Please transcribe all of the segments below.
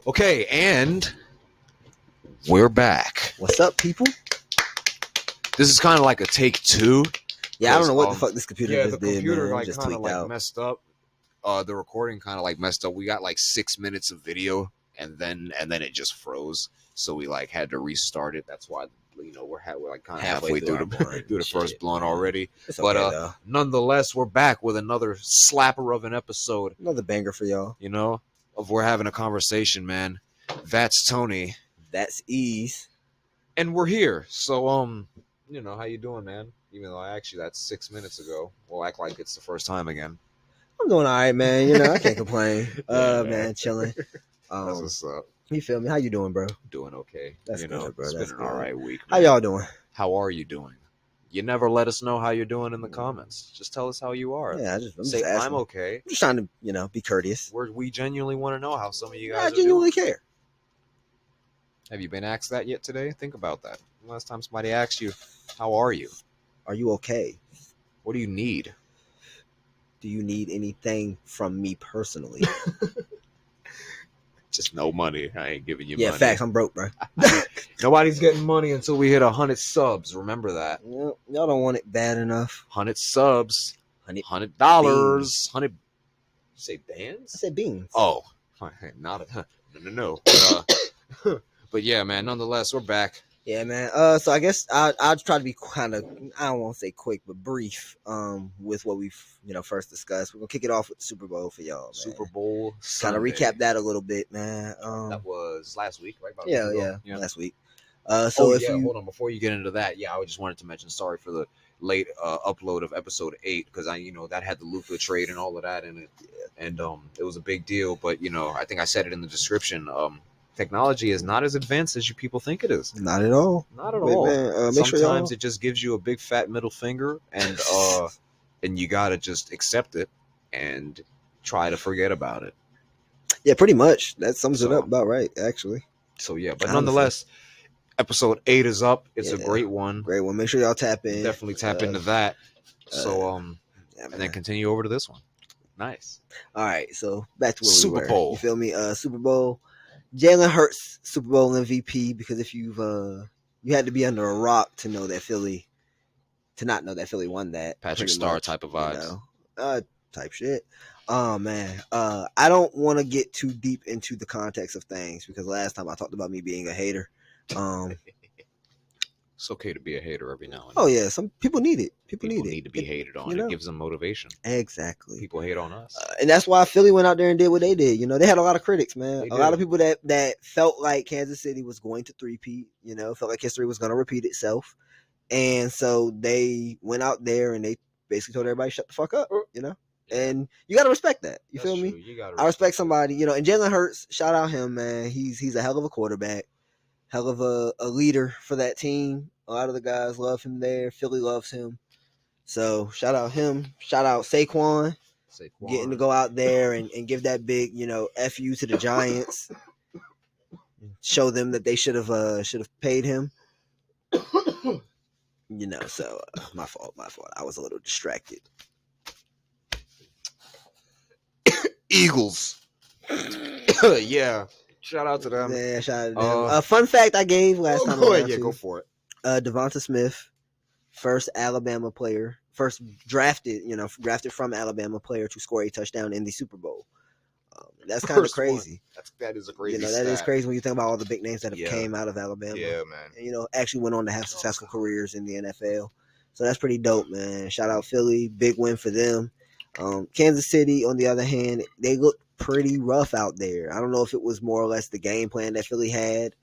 Okay, and we're back. What's up, people? This is kind of like a take two. Yeah, I don't know what the fuck this computer just did, computer man. Just kind of tweaked out. messed up. The recording kind of messed up. We got 6 minutes of video, and then it just froze. So we had to restart it. That's why we're kind of halfway through the first blunt already. It's But okay, though. nonetheless, we're back with another slapper of an episode. Another banger for y'all. Of we're having a conversation, man. That's Tony. That's Ease. And we're here. So how you doing, man? Even though actually that's 6 minutes ago. We'll act like it's the first time again. I'm doing all right, man. I can't complain. Man, chilling. That's what's up. You feel me? How you doing, bro? Doing okay. That's good, bro. It's That's been good. an all right week, How man. y'all doing? How are you doing? You never let us know how you're doing in the comments. Just tell us how you are. Yeah, I'm say just asking. I'm okay. I'm just trying to, be courteous. We genuinely want to know how some of you guys I are genuinely doing. care. Have you been asked that yet today? Think about that. Last time somebody asked you, how are you? Are you okay? What do you need? Do you need anything from me personally? Just no money. I ain't giving you money. Yeah, facts. I'm broke, bro. Nobody's getting money until we hit 100 subs. Remember that. Y'all don't want it bad enough. 100 subs. $100. Beans. 100. You say bands? I said beans. Oh, not no. But yeah, man. Nonetheless, we're back. Yeah, man. So I guess I'll try to be kind of, I don't want to say quick, but brief. With what we've first discussed. We're gonna kick it off with the Super Bowl for y'all. Man. Super Bowl. Kind of recap that a little bit, man. That was last week, right? Yeah, last week. Hold on. Before you get into that, I just wanted to mention. Sorry for the late upload of episode 8 because that had the Luka trade and all of that in it, and it was a big deal. But I think I said it in the description. Technology is not as advanced as you people think it is. Not at all. Not at all. Man, sometimes it just gives you a big fat middle finger, and and you gotta just accept it and try to forget about it. Yeah, pretty much. That sums it up about right, actually. So yeah, but nonetheless, episode 8 is up. It's a great one. Great one. Make sure y'all tap in. Definitely tap into that. So and then continue over to this one. Nice. All right, so back to where we were. Super Bowl. You feel me? Super Bowl. Jalen Hurts, Super Bowl MVP, because if you had to be under a rock to not know that Philly won that. Patrick Star type of vibes. Type shit. Oh man. I don't want to get too deep into the context of things because last time I talked about me being a hater. It's okay to be a hater every now and then. Oh yeah, some people need it. People need to be hated on. It gives them motivation. Exactly. People hate on us, and that's why Philly went out there and did what they did. They had a lot of critics, man. A lot of people that felt like Kansas City was going to three-peat. Felt like history was going to repeat itself, and so they went out there and they basically told everybody shut the fuck up. And you got to respect that. You feel me? I respect somebody. And Jalen Hurts, shout out him, man. He's a hell of a quarterback. Hell of a leader for that team. A lot of the guys love him there. Philly loves him. So shout out him. Shout out Saquon. Getting to go out there and give that big, F you to the Giants. Show them that they should have paid him. So my fault. I was a little distracted. Eagles. Yeah. Shout out to them. Yeah, shout out to them. A fun fact I gave last time. Go for it. Devonta Smith, first Alabama player, first drafted from Alabama player to score a touchdown in the Super Bowl. That's kind of crazy. That is a crazy that is crazy when you think about all the big names that have came out of Alabama. Yeah, man. And, actually went on to have successful careers in the NFL. So that's pretty dope, man. Shout out Philly. Big win for them. Kansas City, on the other hand, they looked pretty rough out there. I don't know if it was more or less the game plan that Philly had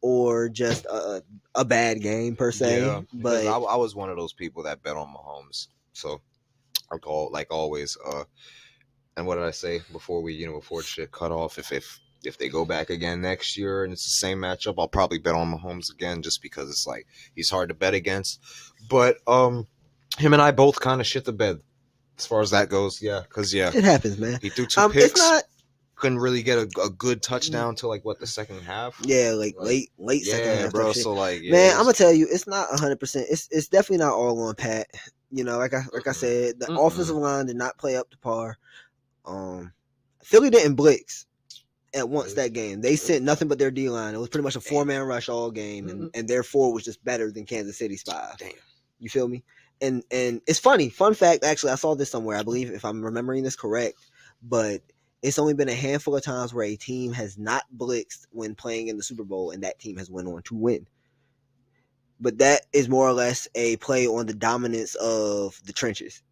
or just a bad game per se. Yeah, but I was one of those people that bet on Mahomes. So I call like always. And what did I say before before shit cut off? If they go back again next year and it's the same matchup, I'll probably bet on Mahomes again just because it's he's hard to bet against. But him and I both kind of shit the bed. As far as that goes, it happens, man. He threw 2 picks. Couldn't really get a good touchdown till the second half. Yeah, late second half. Bro. So man, I'm gonna tell you, it's not 100%. It's definitely not all on Pat. Like I said, the offensive line did not play up to par. Philly didn't blitz. at once that game. They sent nothing but their D line. It was pretty much a 4-man rush all game, and their 4 was just better than Kansas City's 5. Damn. You feel me? And it's funny. Fun fact, actually, I saw this somewhere. I believe, if I'm remembering this correct, but it's only been a handful of times where a team has not blitzed when playing in the Super Bowl, and that team has went on to win. But that is more or less a play on the dominance of the trenches.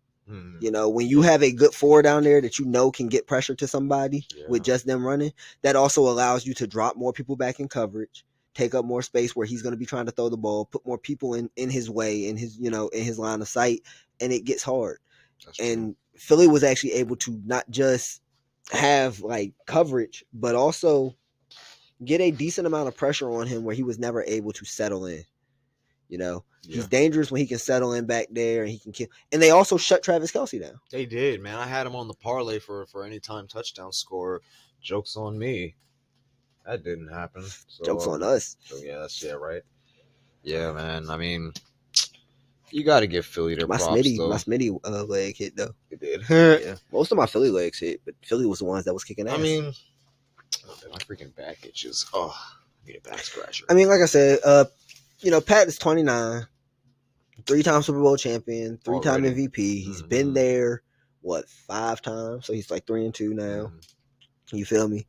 You know, when you have a good 4 down there that you know can get pressure to somebody with just them running, that also allows you to drop more people back in coverage, take up more space where he's going to be trying to throw the ball, put more people in his way, in his, in his line of sight, and it gets hard. And Philly was actually able to not just have like coverage, but also get a decent amount of pressure on him where he was never able to settle in. He's dangerous when he can settle in back there and he can kill. And they also shut Travis Kelce down. They did, man. I had him on the parlay for any time touchdown score. Joke's on me. That didn't happen. So, Joke's on us. So that's right. Yeah, man. I mean, you got to give Philly their props, though. My Smitty leg hit, though. It did. Yeah. Most of my Philly legs hit, but Philly was the ones that was kicking ass. I mean, my freaking back itches. Oh, I need a back scratcher. I mean, like I said, Pat is 29, 3-time Super Bowl champion, 3-time MVP. He's been there, 5 times? So he's like 3-2 now. You feel me?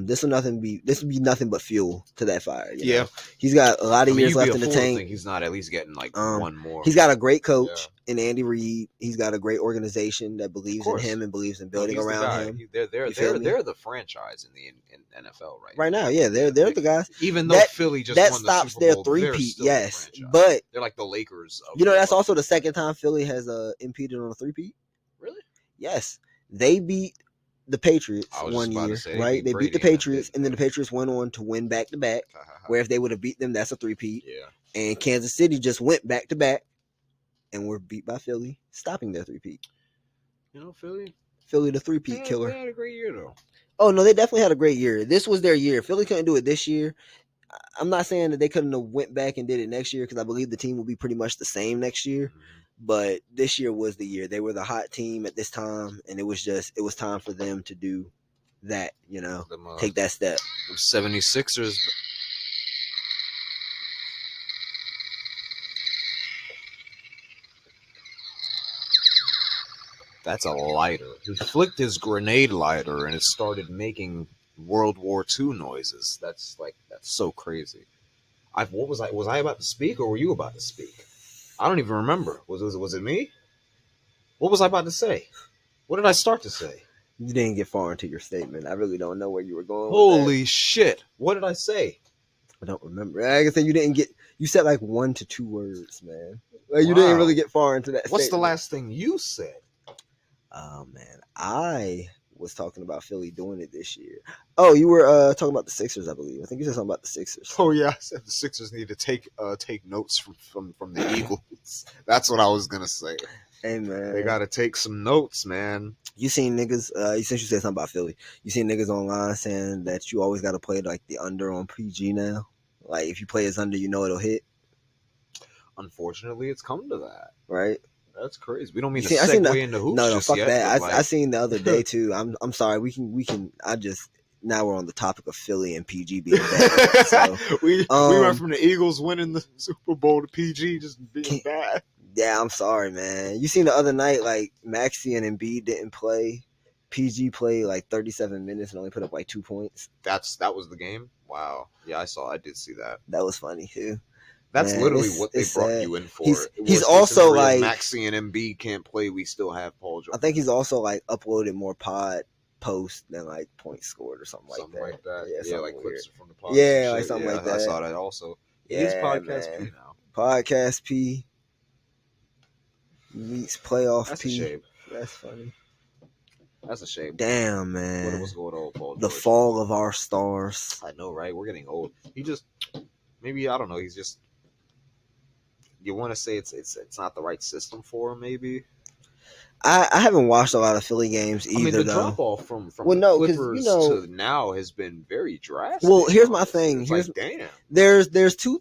This will be nothing but fuel to that fire. You know? He's got a lot of years left in the tank. Think he's not at least getting like one more. He's got a great coach in Andy Reid. He's got a great organization that believes in him and believes in building around him. They're the franchise in the NFL right now. Yeah, they're the guys. Even though Philly just won the stops Super Bowl, their 3-peat. Yes, but they're like the Lakers. That's also the second time Philly has impeded on a 3-peat. Really? Yes, they beat the Patriots one year, right? They beat the Patriots, and then the Patriots went on to win back-to-back, where if they would have beat them, that's a 3-peat. Yeah. And Kansas City just went back-to-back and were beat by Philly, stopping their 3-peat. Philly the 3-peat killer. They had a great year, though. Oh, no, they definitely had a great year. This was their year. Philly couldn't do it this year. I'm not saying that they couldn't have went back and did it next year, because I believe the team will be pretty much the same next year. But this year was the year. They were the hot team at this time, and it was time for them to do that, take that step. The 76ers. That's a lighter. He flicked his grenade lighter, and it started making World War II noises. That's so crazy. What was I? Was I about to speak, or were you about to speak? I don't even remember. Was it me? What was I about to say? What did I start to say? You didn't get far into your statement. I really don't know where you were going. Holy shit! What did I say? I don't remember. Like I said, you said like 1 to 2 words, man. Like you didn't really get far into that. What's the last thing you said? Oh man, I was talking about Philly doing it this year. Oh, you were talking about the Sixers, I believe. I think you said something about the Sixers. Oh yeah, I said the Sixers need to take notes from the Eagles. That's what I was gonna say. Hey man, they gotta take some notes, man. You seen niggas? Since you said something about Philly, you seen niggas online saying that you always gotta play like the under on PG now. Like if you play as under, it'll hit. Unfortunately, it's come to that, right? That's crazy. We don't mean to segue into hoops. No, just fuck yet, that. I seen the other day too. I'm sorry. We can. Now we're on the topic of Philly and PG being bad. So, we went from the Eagles winning the Super Bowl to PG just being bad. Yeah, I'm sorry, man. You seen the other night, like Maxey and Embiid didn't play. PG played like 37 minutes and only put up like 2 points. That was the game? Wow. Yeah, I did see that. That was funny too. That's literally what they brought you in for. He's also like Maxey and Embiid can't play. We still have Paul George. I think he's also like uploaded more pod posts than like points scored or something like that. Yeah, like clips from the pod. Yeah, like something like that. I saw that also. Yeah, it's Podcast P now. Podcast P meets Playoff That's P. A shame. That's funny. That's a shame. Damn, man. What going on, Paul George? The fall of our stars. I know, right? We're getting old. He just maybe I don't know. He's just. You want to say it's not the right system for him, maybe? I haven't watched a lot of Philly games either. I mean, the drop off from the Clippers to now has been very drastic. Well, here's my thing. Damn. There's two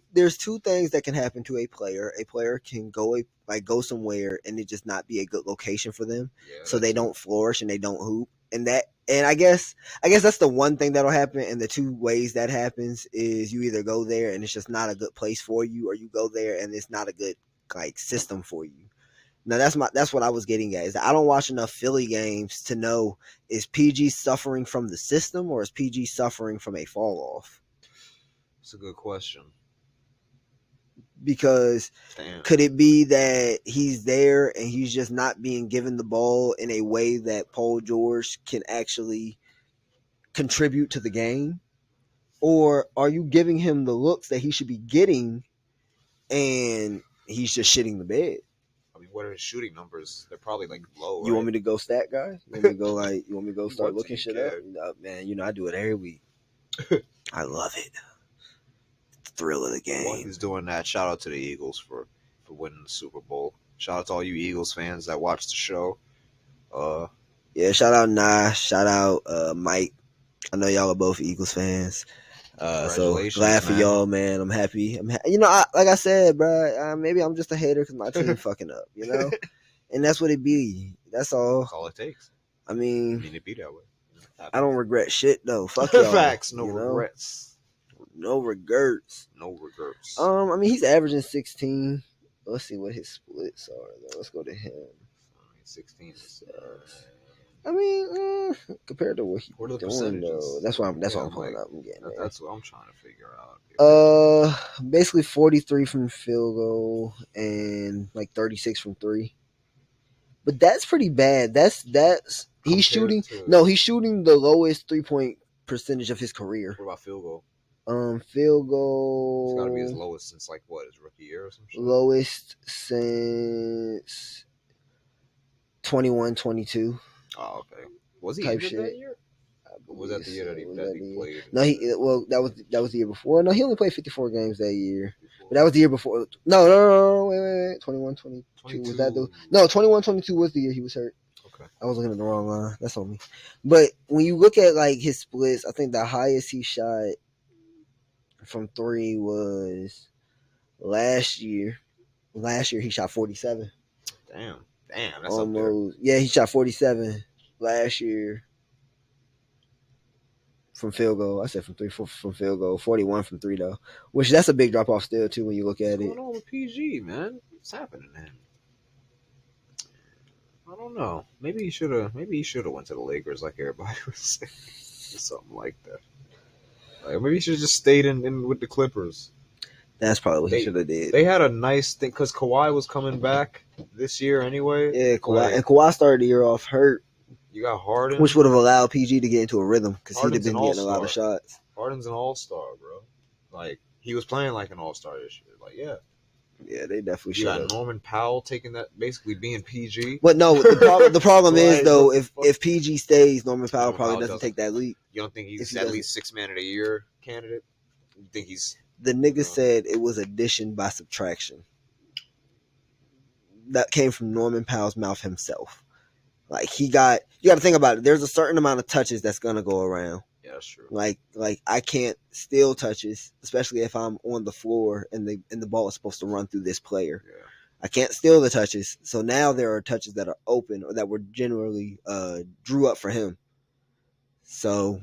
things that can happen to a player. A player can go somewhere and it just not be a good location for them, so they don't flourish and they don't hoop. And I guess that's the one thing that'll happen. And the two ways that happens is you either go there and it's just not a good place for you, or you go there and it's not a good like system for you. Now that's what I was getting at, is that I don't watch enough Philly games to know, is PG suffering from the system or is PG suffering from a fall off? It's a good question. Because Damn. could it be that he's there and he's just not being given the ball in a way that Paul George can actually contribute to the game? Or are you giving him the looks that he should be getting and he's just shitting the bed? I mean, what are his shooting numbers? They're probably like low. You right? want me to go stat guy? You want me to go you want me to go start want to, looking you shit can. up? Man, I do it every week. I love it. It's the thrill of the game. While he's doing that, shout out to the Eagles for winning the Super Bowl. Shout out to all you Eagles fans that watch the show. Yeah, shout out Nash, shout out Mike. I know y'all are both Eagles fans. So glad for y'all, man. I'm happy. Like I said, bro, maybe I'm just a hater because my team fucking up, and that's what it be. That's all. That's all it takes. I mean it be that way. I don't regret shit though. Fuck y'all. Facts, no regrets. No regrets. No regrets. I mean, he's averaging 16. Let's see what his splits are though. Let's go to him. 16. I mean, compared to what he's doing though, that's what I'm pulling up. I'm getting there. That's what I'm trying to figure out. Basically 43 from field goal and like 36 from three. But that's pretty bad. That's he's shooting. No, he's shooting the lowest 3-point percentage of his career. What about field goal? Field goal. It's got to be his lowest since like what, his rookie year or some shit? Lowest since 21-22. Oh, okay. Was he injured that year? Or was that the year that he played? No, that was the year before. No, he only played 54 games that year. But that was the year before. No, wait. 21-22 was that the? No, 21-22 was the year he was hurt. Okay. I was looking at the wrong line. That's on me. But when you look at like his splits, I think the highest he shot from three was last year. Last year he shot 47. Damn, that's almost up there. Yeah, he shot 47 last year from field goal. I said from field goal. 41 from three though, which that's a big drop off still too when you look at it. What's going on with PG, man? What's happening to him? I don't know. Maybe he should have went to the Lakers like everybody was saying, or something like that. Like, maybe he should have just stayed in with the Clippers. That's probably what he should have did. They had a nice thing because Kawhi was coming back this year anyway. Yeah, Kawhi started the year off hurt. You got Harden, which would have allowed PG to get into a rhythm because he'd have been getting a lot of shots. Harden's an all-star, bro. Like, he was playing like an all-star this year. Like, yeah, they definitely should. You got Norman Powell taking that, basically being PG. But no, the problem is though, if PG stays, Norman Powell probably doesn't take that leap. You don't think he's at least 6 man of the year candidate? You think he's? The nigga said it was addition by subtraction. That came from Norman Powell's mouth himself. Like you got to think about it. There's a certain amount of touches that's gonna go around. Yeah, that's true. Like I can't steal touches, especially if I'm on the floor and the ball is supposed to run through this player. Yeah. I can't steal the touches. So now there are touches that are open or that were generally drew up for him. So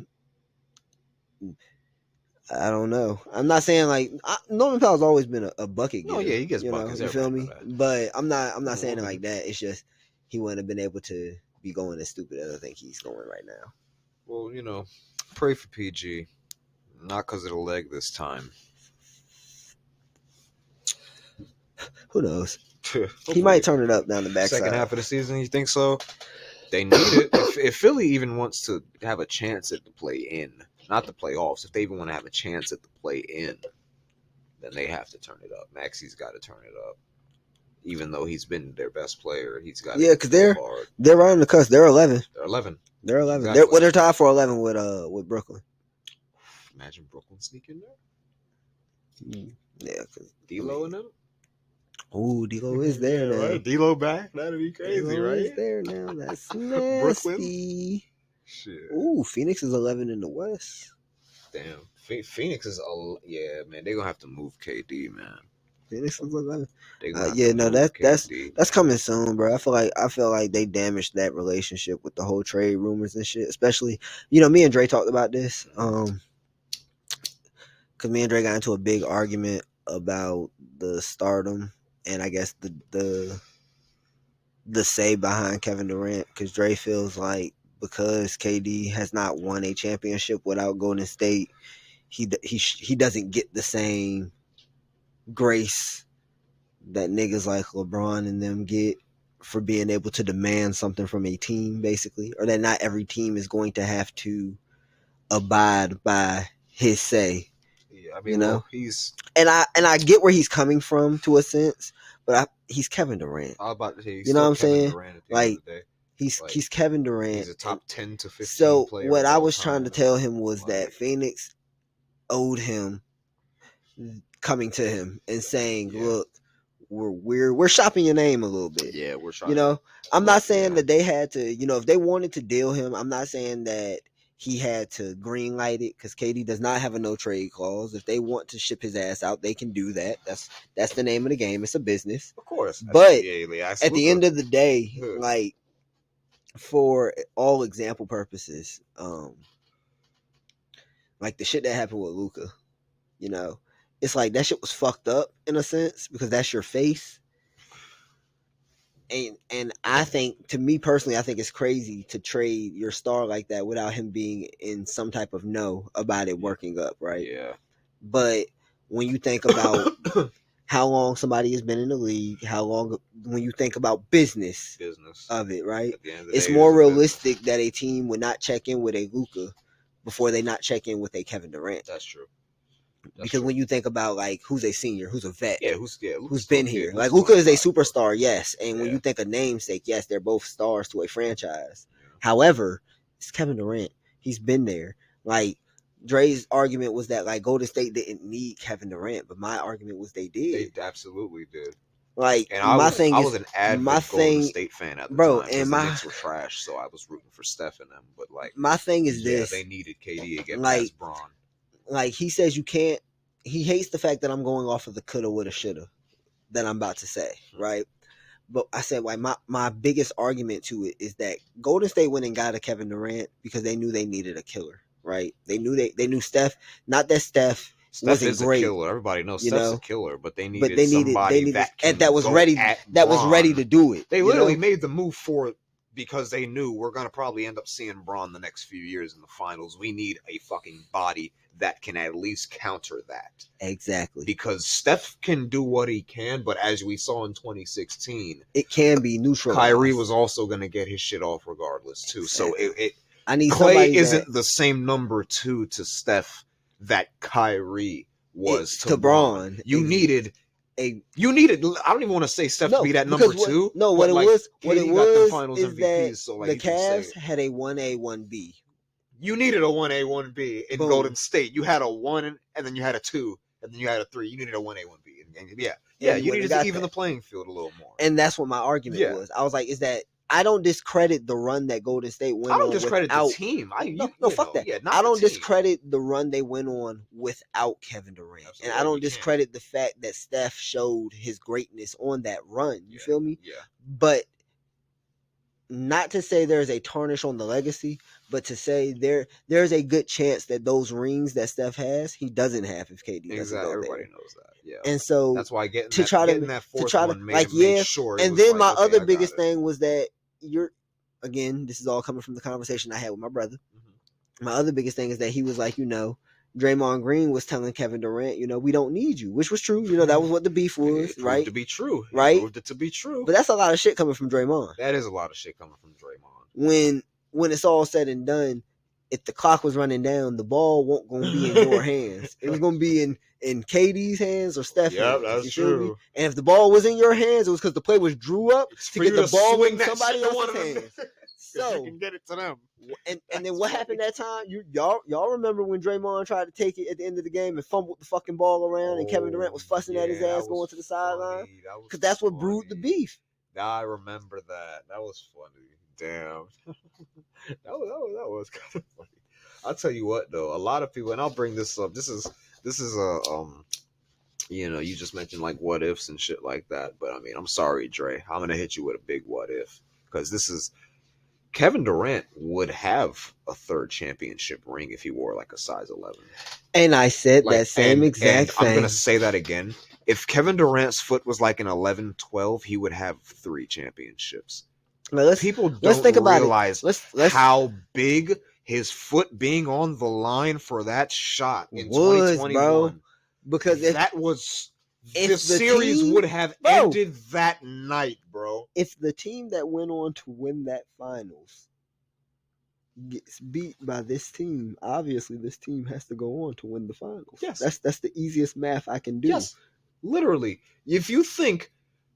I don't know. I'm not saying like Norman Powell's always been a bucket getter. Oh yeah, he gets buckets. You feel me? But I'm not saying it like that. It's just he wouldn't have been able to be going as stupid as I think he's going right now. Well, pray for PG, not because of the leg this time. Who knows? He might turn it up down the backside. Second half of the season, you think so? They need it. If Philly even wants to have a chance at the play-in, not the playoffs, if they even want to have a chance at the play-in, then they have to turn it up. Maxey's got to turn it up. Even though he's been their best player, he's got to because they're right on the cusp. They're 11. They're 11. They're 11. Exactly. They're tied for 11 with Brooklyn. Imagine Brooklyn sneaking there. Yeah, because D'Lo and them. Oh, D'Lo is there now. Right? D'Lo back? That'd be crazy, D'Lo right? Is there now. That's nasty. Brooklyn. Shit. Ooh, Phoenix is 11 in the West. Damn. Phoenix is man. They're gonna have to move KD, man. Phoenix looks like They're gonna have yeah, to no, move KD. that's coming soon, bro. I feel like they damaged that relationship with the whole trade rumors and shit. Especially, me and Dre talked about this. Because me and Dre got into a big argument about the stardom and I guess the say behind Kevin Durant. Because Dre feels like because KD has not won a championship without Golden State, he doesn't get the same grace that niggas like LeBron and them get for being able to demand something from a team, basically, or that not every team is going to have to abide by his say. Yeah, I mean, well, he's and I get where he's coming from to a sense, but he's Kevin Durant. I was about to say he's You know still what I'm Kevin saying? Durant at the end Like of the day. he's Kevin Durant. He's a top 10 to 15 so player. What of I all was time. trying to tell him was that Phoenix owed him coming to him and saying, "Look, we're shopping your name a little bit." Yeah, we're trying. I'm not saying that they had to. If they wanted to deal him, I'm not saying that he had to green light it because KD does not have a no trade clause. If they want to ship his ass out, they can do that. That's the name of the game. It's a business, of course. But at the end of the day, like for all example purposes, like the shit that happened with Luka, it's like that shit was fucked up in a sense because that's your face. And I think, to me personally, I think it's crazy to trade your star like that without him being in some type of know about it working up, right? Yeah. But when you think about how long somebody has been in the league, when you think about business of it, right? It's more realistic that a team would not check in with a Luka before they not check in with a Kevin Durant. That's true. Because when you think about like who's a senior, who's a vet, who's been here, yeah, like Luka is a superstar, yes. And when you think of namesake, yes, they're both stars to a franchise. However, it's Kevin Durant. He's been there. Like Dre's argument was that like Golden State didn't need Kevin Durant, but my argument was they did. They absolutely did. Like and I was an avid Golden State fan at the time because the Knicks were trash, so I was rooting for Steph and them. But like my thing is this: they needed KD to get past Braun. Like he says, you can't. He hates the fact that I'm going off of the coulda, woulda, shoulda that I'm about to say, right? But I said, like my biggest argument to it is that Golden State went and got a Kevin Durant because they knew they needed a killer, right? They knew Steph. Not that Steph wasn't great. A killer. Everybody knows Steph's a killer, but they needed somebody that was ready to do it. They literally made the move for it because they knew we're gonna probably end up seeing Braun the next few years in the finals. We need a fucking body that can at least counter that. Exactly. Because Steph can do what he can, but as we saw in 2016, it can be neutralized. Kyrie was also going to get his shit off regardless, too. Exactly. So I need Clay isn't the same number 2 to Steph that Kyrie was to Braun. You needed. I don't even want to say Steph to be that number 2. No, what it was is that so the Cavs had a 1A, 1B. You needed a 1A, 1B in Golden State. You had a 1, and then you had a 2, and then you had a 3. You needed a 1A, 1B. Yeah, you needed to even the playing field a little more. And that's what my argument was. I was like, is that I don't discredit the run that Golden State went on. I don't discredit the team. Fuck that. I don't discredit the run they went on without Kevin Durant. Absolutely. And I don't discredit the fact that Steph showed his greatness on that run. You feel me? Yeah. But not to say there's a tarnish on the legacy, but to say there's a good chance that those rings that Steph has, he doesn't have if KD doesn't go there. Everybody knows that. Yeah. And so that's why getting that fourth one made sure. And then my other biggest thing was that this is all coming from the conversation I had with my brother. Mm-hmm. My other biggest thing is that he was like, Draymond Green was telling Kevin Durant, we don't need you, which was true. That was what the beef was, right? To be true, right? Proved it to be true. But that's a lot of shit coming from Draymond. That is a lot of shit coming from Draymond. When it's all said and done, if the clock was running down, the ball won't gonna be in your hands. It was gonna be in KD's hands or Steph's hands. Yeah, that's true. And if the ball was in your hands, it was because the play was drew up to get the ball in somebody else's hands. So you can get it to them. And then what happened that time? Y'all remember when Draymond tried to take it at the end of the game and fumbled the fucking ball around, and Kevin Durant was fussing at his ass going to the sideline? Because that's what brewed the beef. I remember that. That was funny. Damn. that was kind of funny. I'll tell you what though, a lot of people, and I'll bring this up. This is a you just mentioned like what ifs and shit like that. But I mean, I'm sorry, Dre. I'm gonna hit you with a big what if because this is Kevin Durant would have a third championship ring if he wore like a size 11. And I said Like, that same exact thing. I'm gonna say that again. If Kevin Durant's foot was like an 11, 12, he would have 3 championships. People don't think about realize let's how big his foot being on the line for that shot in was, 2021. bro. Because if the series team, would have ended that night, bro. If the team that went on to win that finals gets beat by this team, obviously this team has to go on to win the finals. Yes. That's the easiest math I can do. Yes. Literally. If you think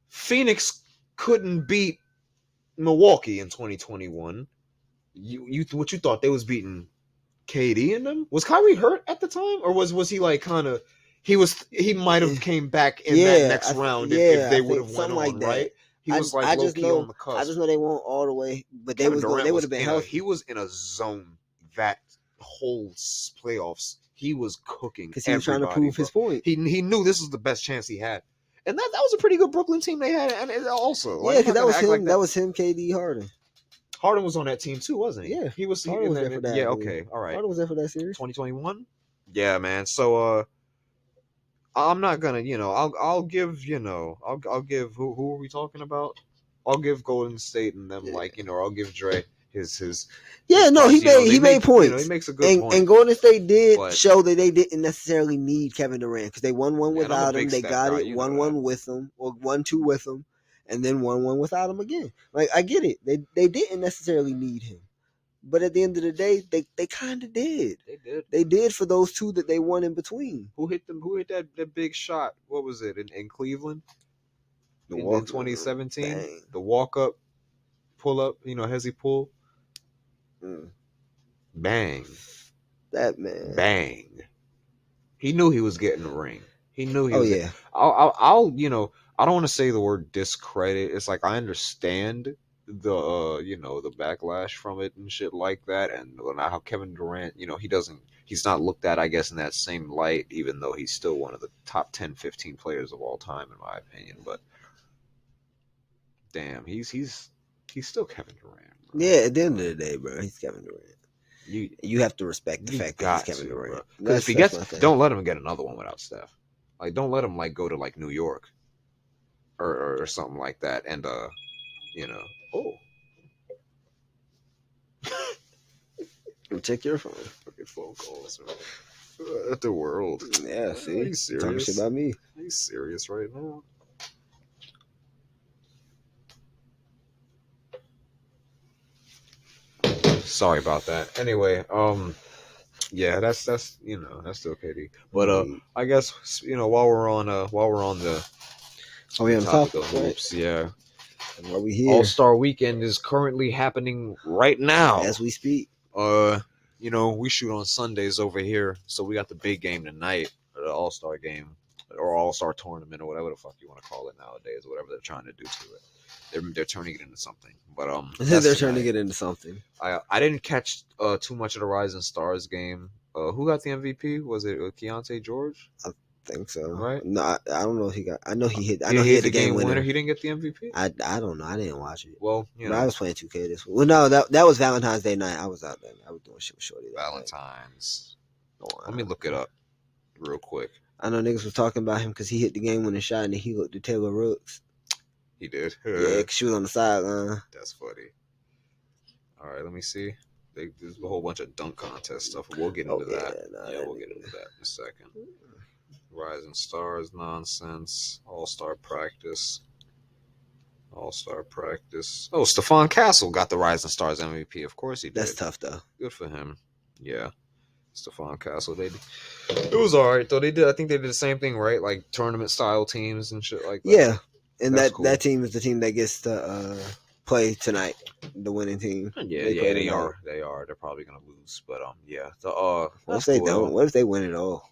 Phoenix couldn't beat Milwaukee in 2021, you thought they was beating KD in them? Was Kyrie hurt at the time, or was he like kind of he might have came back in that next round if they would have went on, like right? He was like low key on the cusp. I just know they won't all the way, but they would have been healthy. He was in a zone that whole playoffs. He was cooking because he was trying to prove his point. He knew this was the best chance he had, and that was a pretty good Brooklyn team they had, and also because that was him. Like that was him, KD, Harden. Harden was on that team too, wasn't he? Yeah, he was. Harden was there for that. Yeah, okay, all right. Harden was there for that series. 2021. Yeah, man. So I'm not gonna, I'll give, I'll give who are we talking about? I'll give Golden State and them I'll give Dre his. Yeah, no, he made points. He makes a good point. And Golden State did show that they didn't necessarily need Kevin Durant because they won one without him. They got it 1-1 with him, or 1-2 with him, and then 1-1 without him again. Like I get it. They didn't necessarily need him. But at the end of the day, they kind of did. They did. They did for those two that they won in between. Who hit them? Who hit that big shot? What was it in Cleveland? In 2017, bang. The walk up, pull up. Hezzy pull. Bang. That man. Bang. He knew he was getting the ring. He knew he was. Yeah. I'll I don't want to say the word discredit. It's like I understand the backlash from it and shit like that, and how Kevin Durant, he's not looked at, I guess, in that same light, even though he's still one of the top 10, 15 players of all time, in my opinion. But damn, he's still Kevin Durant, bro. Yeah, at the end of the day, bro, he's Kevin Durant. You have to respect the fact that he's Kevin Durant. Because if he gets, don't let him get another one without Steph. Like, don't let him go to New York or something like that, and oh. Check your phone. Fucking phone calls, man. At the world. Yeah, see? Are you serious? Talking shit about me. Are you serious right now? Sorry about that. Anyway, yeah, that's still KD. But I guess while we're on the topic of hoops, yeah. And while we here, All-Star Weekend is currently happening right now as we speak. We shoot on Sundays over here, so we got the big game tonight, the All-Star game or All-Star tournament or whatever the fuck you want to call it nowadays, or whatever they're trying to do to it. They're turning it into something, but they're turning it into something. I didn't catch too much of the Rising Stars game. Who got the MVP? Was it Keontae George? I think so. Right? No, I don't know if he got. I know he hit. I know he he hit the game winner. He didn't get the MVP. I don't know. I didn't watch it. Well, but I was playing 2K this week. Well, no, that was Valentine's Day night. I was out there. I was doing shit with Shorty. Valentine's. Let me look it up real quick. I know niggas was talking about him because he hit the game winning shot and then he looked at Taylor Rooks. He did. Yeah, cause she was on the sideline. That's funny. All right, let me see. There's a whole bunch of dunk contest stuff. We'll get into that. We'll get into that in a second. Rising Stars nonsense. All-Star practice. Oh, Stephon Castle got the Rising Stars MVP. Of course he did. That's tough though. Good for him. Yeah. Stephon Castle. It was all right though. I think they did the same thing, right? Like tournament style teams and shit like that. Yeah. And that's cool. That team is the team that gets to play tonight, the winning team. Yeah, they are. They're probably gonna lose, but yeah. What if they don't? What if they win it all?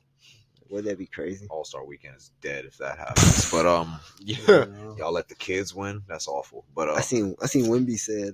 Would that be crazy? All-Star Weekend is dead if that happens. But yeah, y'all let the kids win. That's awful. But I seen Wemby said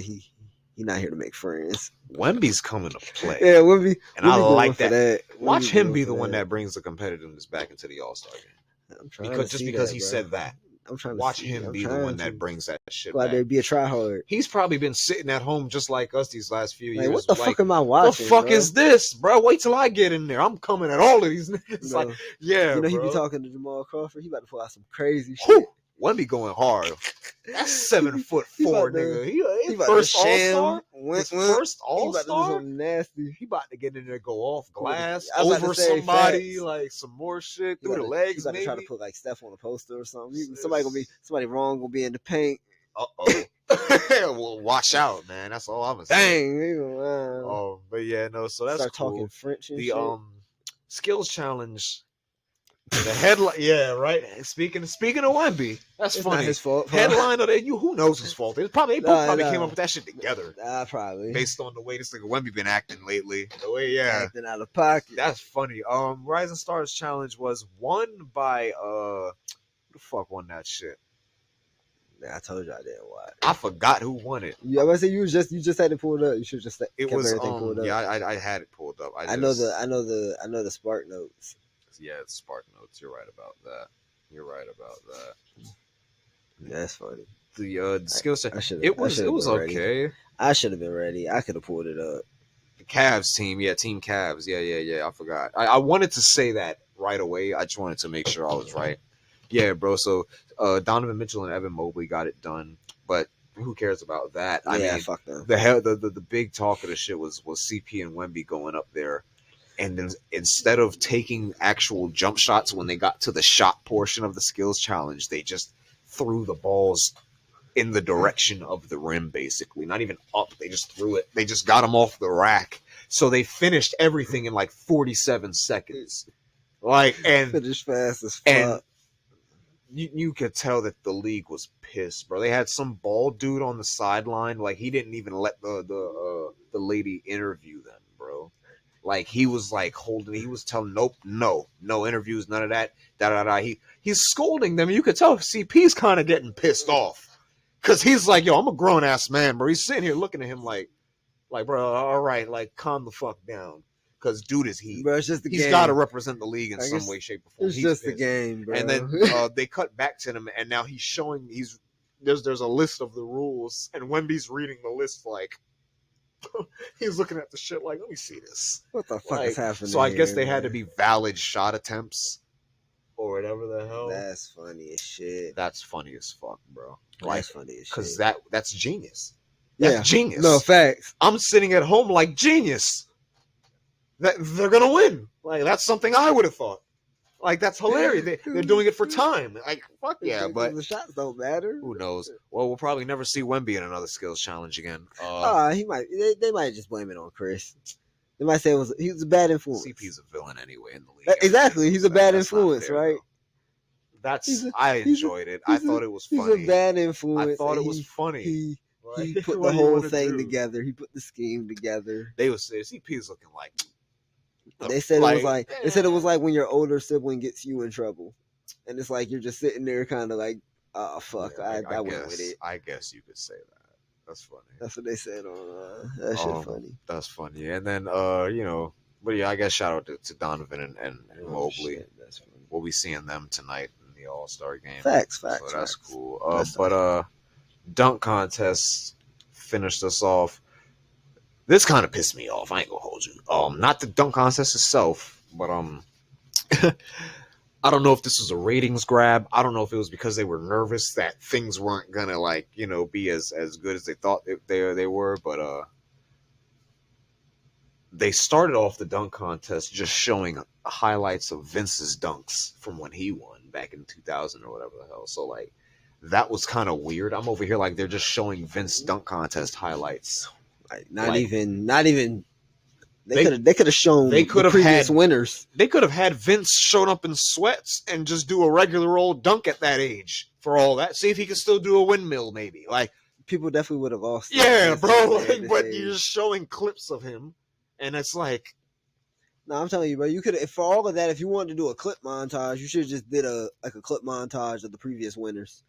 he not here to make friends. Wemby's coming to play. Yeah, Wemby. And I like that. Watch him be the one that brings the competitiveness back into the All-Star game. I'm trying Because to see because that, he bro. said that. I'm trying to Watch see. him I'm be the trying one to that brings that shit go out back. there, be a tryhard. He's probably been sitting at home just like us these last few Like, years. what the fuck am I watching? The fuck bro? is this, bro? Wait till I get in there. I'm coming at all of these niggas. Bro, Like, yeah, you know, he bro. be talking to Jamal Crawford. He about to pull out some crazy shit. Whew, Wemby going hard. That's 7'4" nigga. He first All-Star. His first He about to do All-Star. something nasty. He about to get in there, go off glass, I was about over to say, somebody, facts. like some more shit He through about the to- legs. He about Maybe to try to put like Steph on a poster or something. Somebody wrong gonna be in the paint. Well, watch out, man. That's all I'm gonna say. Dang. But yeah, no. So that's Start cool. talking French and The shit. skills challenge. The headline, yeah, right. Speaking of Wemby, that's It's funny. not his fault. Headline of who knows his fault? They both probably came up with that shit together. Probably Based on the way this nigga Wemby been acting lately. The way, yeah, acting out of pocket. that's funny. Rising Stars Challenge was won by who the fuck won that shit? Nah, I told you I didn't watch. I forgot who won it. Yeah, I was say you just had it pulled up. You should just It kept was everything pulled up. yeah, I had it pulled up. I know the Spark Notes. Yeah, it's Spark Notes. You're right about that. That's funny. The skills. It was okay. I should have been ready. I could have pulled it up. The Cavs team, Team Cavs. Yeah. I forgot. I wanted to say that right away. I just wanted to make sure I was right. Yeah, bro. So Donovan Mitchell and Evan Mobley got it done, but who cares about that? I mean, fuck them. The big talk of the shit was CP and Wemby going up there. And then instead of taking actual jump shots when they got to the shot portion of the skills challenge, they just threw the balls in the direction of the rim, basically. Not even up. They just threw it. They just got them off the rack. So they finished everything in like 47 seconds. And finished fast as fuck. And you could tell that the league was pissed, bro. They had some bald dude on the sideline. Like, he didn't even let the lady interview them, bro. Like, he was like he was telling, nope, no interviews, none of that. He's scolding them. You could tell CP's kind of getting pissed off. Cause he's like, yo, I'm a grown ass man, bro. He's sitting here looking at him like, bro, all right, like, calm the fuck down. Cause dude is bro, it's just the game. He's got to represent the league in some way, shape, or form. It's just the game, bro. And then they cut back to him, and now he's showing. There's a list of the rules, and Wemby's reading the list like. He's looking at the shit like, let me see this. What the fuck is happening? So I guess they had to be valid shot attempts or whatever the hell. That's funny as shit. That's funny as fuck, bro. That's funny as shit. Because that's genius. That's genius. No, facts. I'm sitting at home like, genius. That they're gonna win. Like, that's something I would have thought. Like, that's hilarious. They're doing it for time. Like, fuck yeah, but the shots don't matter. Who knows? Well, we'll probably never see Wemby in another skills challenge again. He might. They might just blame it on Chris. They might say he was a bad influence. CP's a villain anyway in the league. Exactly, he's a bad influence, right? I enjoyed it. I thought it was funny. He's a bad influence. I thought it was funny. He put the whole thing together. He put the scheme together. They was CP's looking like. They said it was like when your older sibling gets you in trouble, and it's like you're just sitting there, kind of like, oh fuck, I went with it. I guess you could say that. That's funny. That's what they said on that shit. Funny. That's funny. And then but yeah, I guess shout out to Donovan and Mobley. Shit, that's funny. We'll be seeing them tonight in the All-Star game. Facts. So that's cool. Dunk contest finished us off. This kind of pissed me off. I ain't gonna hold you. Not the dunk contest itself, but I don't know if this was a ratings grab. I don't know if it was because they were nervous that things weren't gonna be as good as they thought they were. But they started off the dunk contest just showing highlights of Vince's dunks from when he won back in 2000 or whatever the hell. So that was kind of weird. I'm over here like they're just showing Vince dunk contest highlights. Not even. They could have shown the previous winners. They could have had Vince showing up in sweats and just do a regular old dunk at that age for all that. See if he could still do a windmill, maybe. Like, people definitely would have lost. Yeah, bro. But you're just showing clips of him, and it's like. No, I'm telling you, bro. You could, for all of that, if you wanted to do a clip montage, you should have just did a clip montage of the previous winners.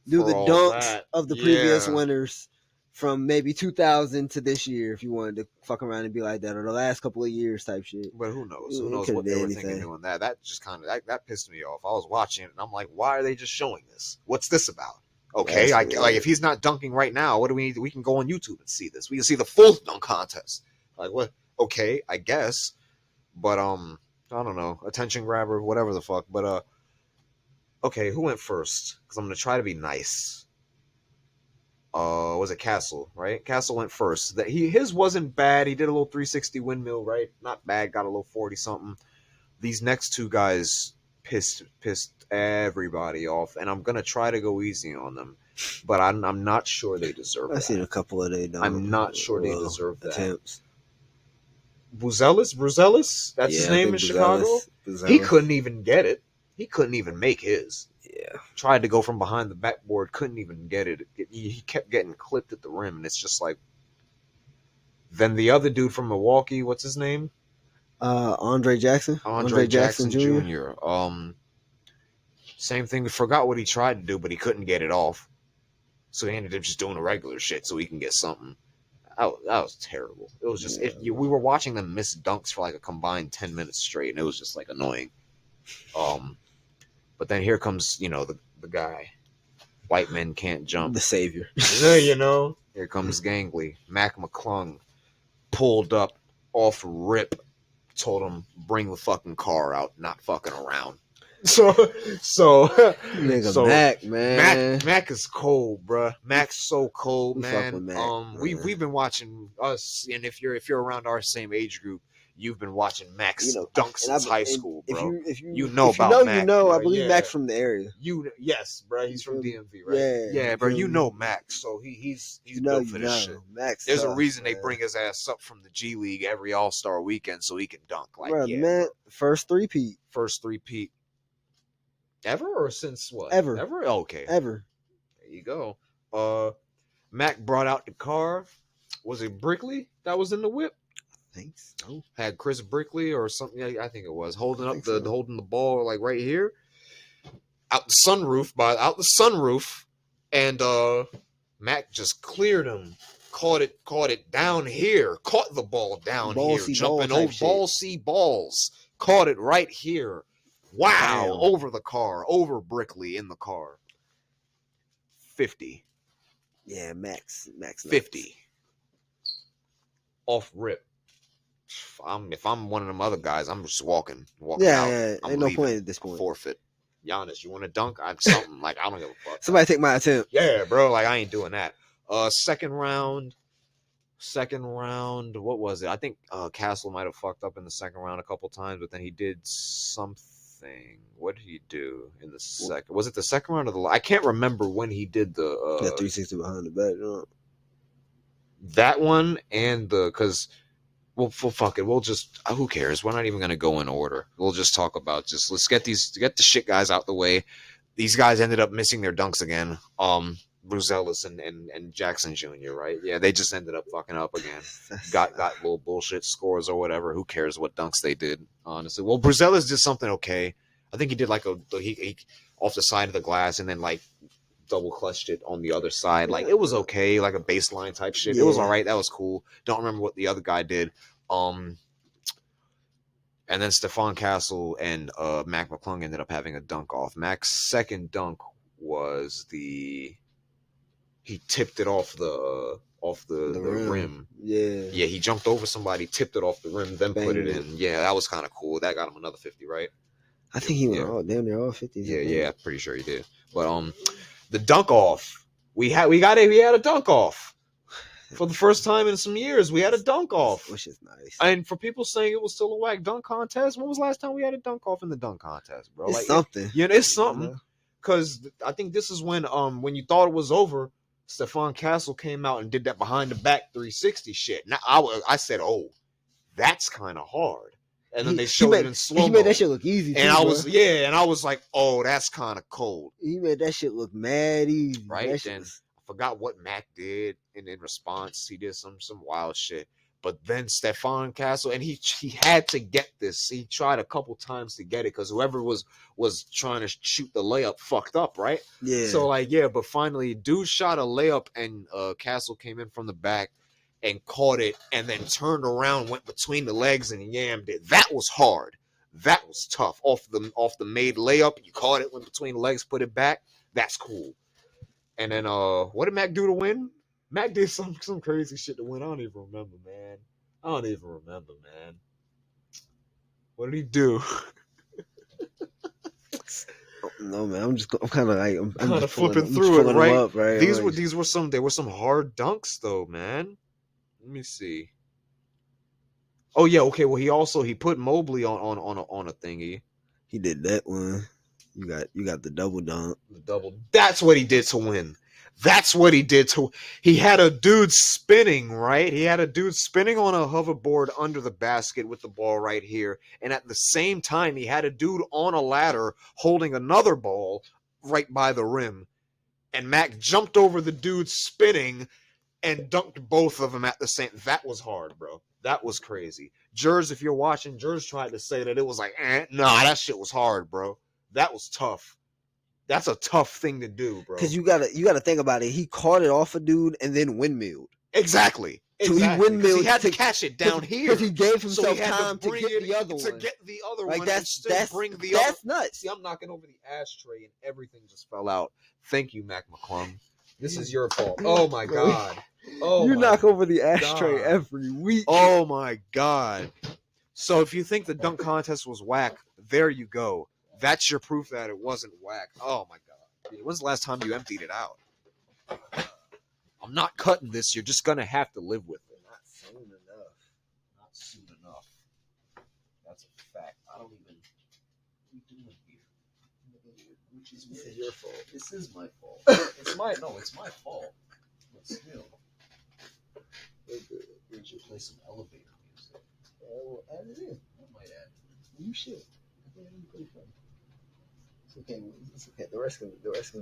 Do the dunks of the previous winners. from maybe 2000 to this year if you wanted to fuck around and be like that, or the last couple of years type shit. But who knows? Who It knows could've what they been were thinking anything. doing that? That just kind of that pissed me off. I was watching it and I'm like, why are they just showing this? What's this about? Okay, That's like if he's not dunking right now, what do we need? We can go on YouTube and see this. We can see the full dunk contest. Like what? Okay, I guess. But I don't know, attention grabber, whatever the fuck. But okay, who went first? Because I'm gonna try to be nice. Was it Castle? Right, Castle went first. That his wasn't bad. He did a little 360 windmill, right? Not bad. Got a little 40 something. These next two guys pissed everybody off, and I'm gonna try to go easy on them, but I'm not sure they deserve I've seen a that. couple of they I'm not sure they deserve that. attempts. Bruzelis, that's his Yeah, I name think in Chicago. Buzelis. He couldn't even get it. He couldn't even make his. Yeah. Tried to go from behind the backboard, couldn't even get it. He kept getting clipped at the rim, and it's just like. Then the other dude from Milwaukee, what's his name? Andre Jackson. Andre Jackson Jr. Same thing. Forgot what he tried to do, but he couldn't get it off. So he ended up just doing the regular shit so he can get something. That was terrible. It was just we were watching them miss dunks for like a combined 10 minutes straight, and it was just like annoying. But then here comes the guy. White men can't jump. The savior. Here comes Gangley. Mac McClung pulled up off rip. Told him bring the fucking car out, not fucking around. So Nigga, Mac, man. Mac is cold, bruh. Mac's so cold, man. Mac, we've been watching us, and if you're around our same age group, you've been watching Mac's dunks since high school, bro. If you know about Mac, I believe Mac's from the area. Yes, bro. He's from DMV, right? Yeah, bro. You know Mac, so he's built for this shit. Mac's There's tough, a reason man. they bring his ass up from the G League every All-Star weekend so he can dunk. Like, bro, man, first three-peat. Ever or since what? Ever. Okay. Ever. There you go. Mac brought out the car. Was it Brickley that was in the whip? I think so. Had Chris Brickley or something. I think it was holding the ball like right here, out the sunroof, and Mac just cleared him. Caught it down here. Caught the ball down here, jumping over ball see balls. Caught it right here. Wow! Damn. Over the car, over Brickley in the car. 50. Yeah, Max 50. Off rip. If I'm one of them other guys, I'm just walking out. Yeah, I'm ain't leaving. No point at this point. Forfeit. Giannis, you want to dunk? I'm something like I don't give a fuck. Somebody take my attempt. Yeah, bro. Like I ain't doing that. Second round. What was it? I think Castle might have fucked up in the second round a couple times, but then he did something. What did he do in the second? Was it the second round or the? I can't remember when he did the 360 behind the back. That one and because. Well, fuck it. We'll just who cares? We're not even gonna go in order. We'll just talk about let's get the shit guys out the way. These guys ended up missing their dunks again. Bruzelis and Jackson Jr. Right? Yeah, they just ended up fucking up again. Got little bullshit scores or whatever. Who cares what dunks they did? Honestly, well, Bruzelis did something okay. I think he did like he off the side of the glass and then like double clutched it on the other side. Like it was okay, like a baseline type shit. Yeah. It was all right. That was cool. Don't remember what the other guy did. And then Stephon Castle and Mac McClung ended up having a dunk off. Mac's second dunk was he tipped it off the rim. Yeah, he jumped over somebody, tipped it off the rim, then put it in. Yeah, that was kind of cool. That got him another 50, right? I think he went damn near all 50s. Yeah, pretty sure he did. But the dunk off, we had a dunk off. For the first time in some years, we had a dunk off. Which is nice. And for people saying it was still a whack dunk contest, when was the last time we had a dunk off in the dunk contest, bro? It's something. It's something. Because I think this is when you thought it was over, Stephon Castle came out and did that behind the back 360 shit. Now I said, oh, that's kind of hard. And then they showed it in slow-mo. He made that shit look easy, and I was like, oh, that's kind of cold. He made that shit look mad easy. Right? Then I forgot what Mac did, and in response, he did some wild shit. But then Stefan Castle, and he had to get this. He tried a couple times to get it because whoever was trying to shoot the layup fucked up, right? Yeah. So like, yeah, but finally, dude shot a layup, and Castle came in from the back and caught it, and then turned around, went between the legs, and yammed it. That was hard. That was tough. Off the made layup, you caught it, went between the legs, put it back. That's cool. And then what did Mac do to win? Mac did some crazy shit to win. I don't even remember, man. What did he do? No, man. I'm kind of like I'm Kind of just flipping I'm through just it, pulling right? them up, right? These Like, were some hard dunks though, man. Let me see. Oh yeah, okay. Well, he put Mobley on a thingy. he did that one. You got the double dunk. The double. That's what he did to win. That's what he did to. He had a dude spinning, right? He had a dude spinning on a hoverboard under the basket with the ball right here, and at the same time, he had a dude on a ladder holding another ball right by the rim, and Mac jumped over the dude spinning and dunked both of them at the same. That was hard, bro. That was crazy. Jers, if you're watching, Jers tried to say that it was like, nah, that shit was hard, bro. That was tough. That's a tough thing to do, bro. Because you gotta think about it. He caught it off a dude and then windmilled. Exactly. So he windmilled. He had to catch it down here because he gave himself he had time to get the other one. To get the other like one, that's bring the that's other. nuts. See, I'm knocking over the ashtray and everything just fell out. Thank you, Mac McClung. This is your fault. Oh my god. Oh, you my knock over the ashtray God. every week. Oh my god. So if you think the dunk contest was whack, there you go. That's your proof that it wasn't whack. Oh my god. When's the last time you emptied it out? I'm not cutting this. You're just gonna have to live with it. Not soon enough. Not soon enough. That's a fact. I don't even. What are you doing here? Which is This is your fault. This is my fault. It's my fault. But still. We should play some elevator music. Well, add it in. I might add. You should. I think it'd be pretty fun. It's okay. It's okay. The rest can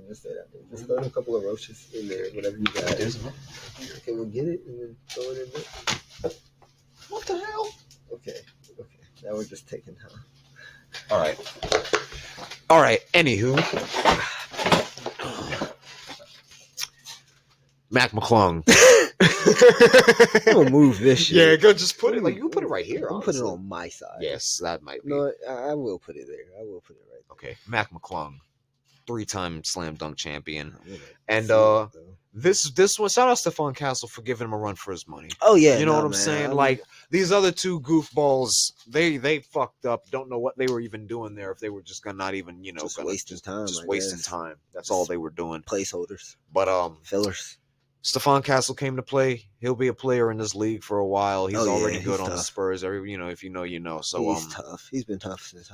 just stay out there. Just throw a couple of roaches in there, whatever you got. There's enough. Okay, we'll get it and then throw it in there. What the hell? Okay. Now we're just taking time. All right. Anywho, Mac McClung. I'm gonna move this shit. Yeah, go just put it like you put it right here. I'm put it on my side. Yes, that might be. No, I will put it there. I will put it right there. Okay, Mac McClung, 3-time slam dunk champion, and this one. Shout out Stefan Castle for giving him a run for his money. Oh yeah, you know what I'm saying? Like these other two goofballs, they fucked up. Don't know what they were even doing there. If they were just gonna not even just wasting time. Just wasting time. That's all they were doing. Placeholders, but fillers. Stefan Castle came to play. He'll be a player in this league for a while. He's already good on tough. the Spurs. If you know, you know. So he's tough. He's been tough since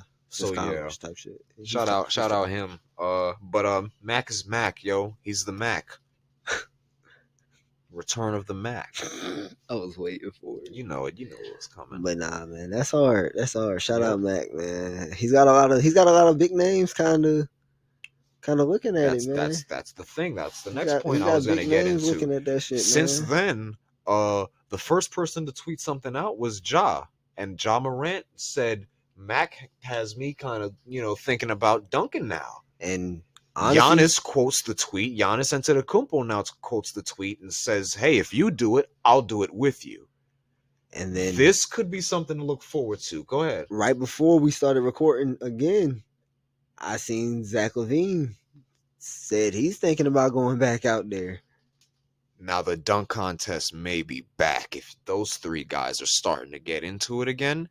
college type shit. Shout out him. But Mac is Mac, yo. He's the Mac. Return of the Mac. I was waiting for it. You know it was coming. But nah, man, that's hard. Shout out Mac, man. He's got a lot of big names, kind of looking at it, man. That's the thing. That's the next point I was gonna get into. Looking at that shit, Since man. then, the first person to tweet something out was Ja, and Ja Morant said Mac has me kind of thinking about dunking now. And honestly, Giannis quotes the tweet. Giannis Antetokounmpo now quotes the tweet and says, "Hey, if you do it, I'll do it with you." And then this could be something to look forward to. Go ahead. Right before we started recording again, I seen Zach LaVine said he's thinking about going back out there. Now the dunk contest may be back if those three guys are starting to get into it again.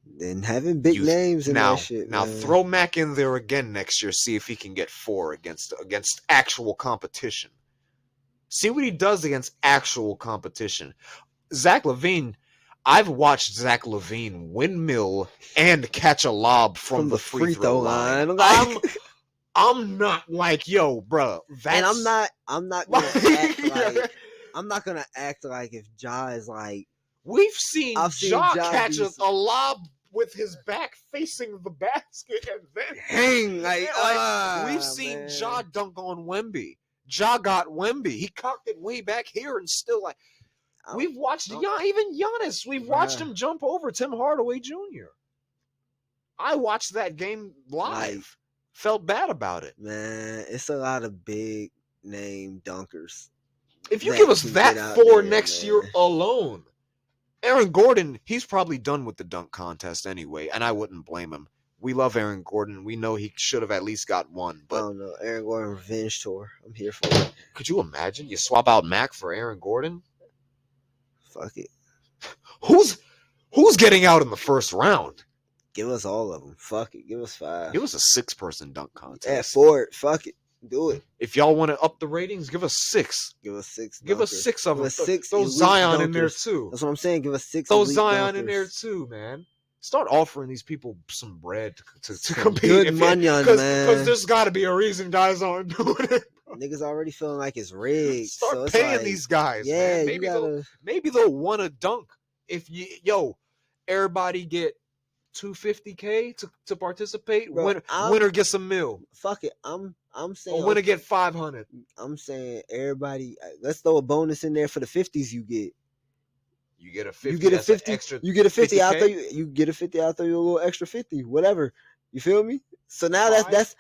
Then having big names in that shit. Now throw Mac in there again next year. See if he can get 4 against actual competition. See what he does against actual competition. Zach LaVine. I've watched Zach LaVine windmill and catch a lob from the free throw line. I'm not like, yo, bro. And I'm not gonna act like I'm not gonna act like if Ja is like I've seen Ja catch a lob with his back facing the basket and then hang we've seen Ja dunk on Wemby. Ja got Wemby. He cocked it way back here and still like We've watched even Giannis. We've watched him jump over Tim Hardaway Jr. I watched that game live. Felt bad about it. Man, it's a lot of big name dunkers. If you give us that 4 next year alone, Aaron Gordon, he's probably done with the dunk contest anyway, and I wouldn't blame him. We love Aaron Gordon. We know he should have at least got one. But I don't know. Aaron Gordon Revenge Tour. I'm here for it. Could you imagine? You swap out Mac for Aaron Gordon? Fuck it. Who's getting out in the first round? Give us all of them. Fuck it. Give us 5. Give us a 6-person dunk contest. Yeah, 4. Fuck it. Do it. If y'all want to up the ratings, give us 6. Give us 6. Give us 6 of them. 6 throw Zion in there too. That's what I'm saying. Give us 6. Throw Zion in there too, man. Start offering these people some bread to compete. Good money, man. Because there's got to be a reason guys aren't doing it. Bro. Niggas already feeling like it's rigged. Start paying these guys. Yeah, man. Maybe they'll want to dunk. If everybody get $250K to participate. Bro, winner gets a $1,000,000. Fuck it. I'm saying. Winner get $500. I'm saying everybody. Let's throw a bonus in there for the 50s you get. You get a 50. You get a 50. Extra you get a 50. 50K? I'll throw you get a 50. I'll throw you a little extra 50. Whatever. You feel me? So now that's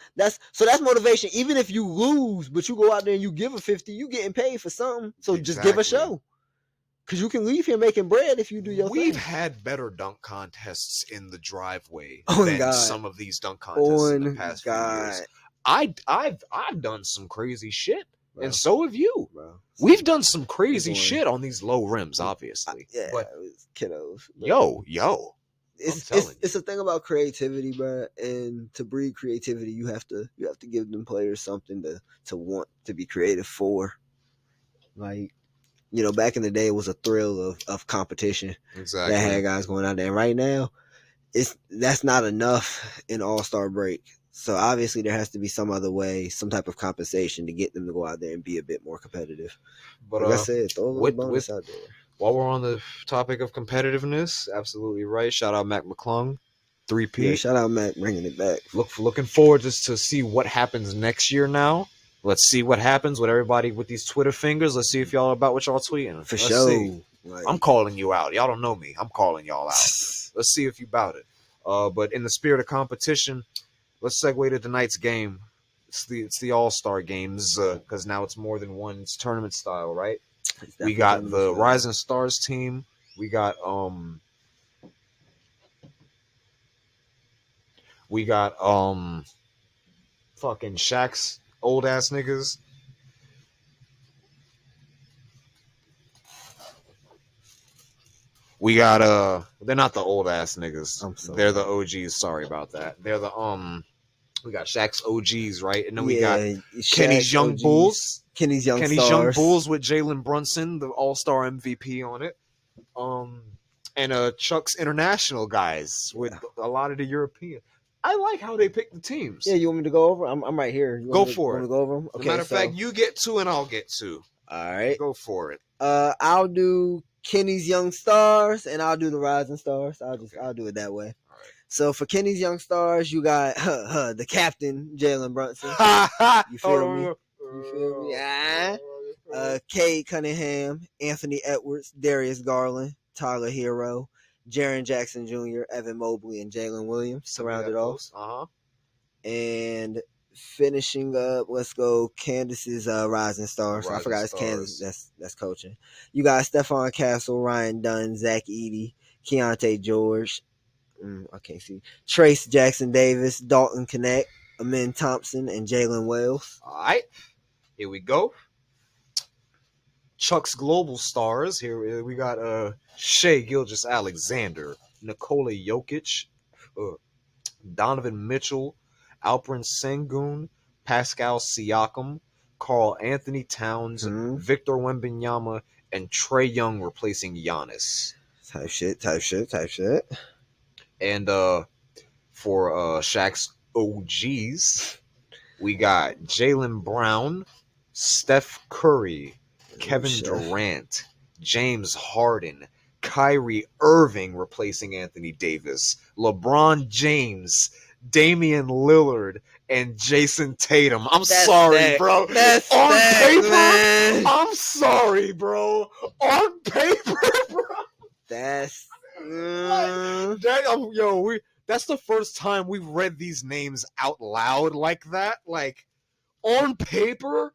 motivation. Even if you lose, but you go out there and you give a 50, you getting paid for something. So just give a show. Because you can leave here making bread if you do your thing. We've had better dunk contests in the driveway than some of these dunk contests in the past few years. I've done some crazy shit, bro. And so have you. Bro. We've done some crazy shit on these low rims, obviously. But kiddos. Bro. Yo. It's a thing about creativity, bro. And to breed creativity, you have to give them players something to want to be creative for. Like, back in the day, it was a thrill of competition. Exactly. That had guys going out there. And right now, that's not enough in All-Star break. So obviously there has to be some other way, some type of compensation to get them to go out there and be a bit more competitive. But like I said, throw a little bonus out there. While we're on the topic of competitiveness, absolutely right. Shout out Mac McClung, 3P. Yeah, shout out Mac bringing it back. Looking forward just to see what happens next year now. Let's see what happens with everybody with these Twitter fingers. Let's see if y'all about what y'all tweeting. For sure. I'm calling you out. Y'all don't know me. I'm calling y'all out. Let's see if you about it. But in the spirit of competition, let's segue to tonight's game. It's the All-Star games because now it's more than one. It's tournament style, right? We got the Rising Stars team. We got fucking Shaq's old ass niggas. We got they're not the old ass niggas. They're the OGs. Sorry about that. They're the we got Shaq's OGs, right? And then we got Kenny's Young OGs. Bulls. Kenny's Young Bulls with Jalen Brunson, the All-Star MVP on it. And Chuck's International guys with a lot of the European. I like how they pick the teams. Yeah, you want me to go over? I'm right here. Go for it. Go over them? Okay, matter of fact, you get 2 and I'll get 2. All right. Go for it. I'll do Kenny's Young Stars and I'll do the Rising Stars. I'll do it that way. All right. So for Kenny's Young Stars, you got the captain, Jalen Brunson. You feel me? You feel me? Cade Cunningham, Anthony Edwards, Darius Garland, Tyler Hero, Jaren Jackson Jr., Evan Mobley, and Jalen Williams surrounded off. And finishing up, let's go Candace's Rising Stars. I forgot it's Candace. That's coaching. You got Stephon Castle, Ryan Dunn, Zach Edey, Keontae George. I can't see. Trace Jackson Davis, Dalton Connect, Amin Thompson, and Jalen Wells. All right. Here we go. Chuck's Global Stars. Here we got Shea Gilgeous-Alexander, Nikola Jokic, Donovan Mitchell, Alperen Sengun, Pascal Siakam, Karl Anthony Towns, Victor Wembanyama, and Trae Young replacing Giannis. Type shit. And for Shaq's OGs, we got Jaylen Brown, Steph Curry, Kevin Durant, James Harden, Kyrie Irving replacing Anthony Davis, LeBron James, Damian Lillard and Jason Tatum. I'm That's sorry, facts. bro. That's On facts, paper, man. I'm sorry, bro. On paper, bro. That's That's the first time we've read these names out loud like that. Like, on paper,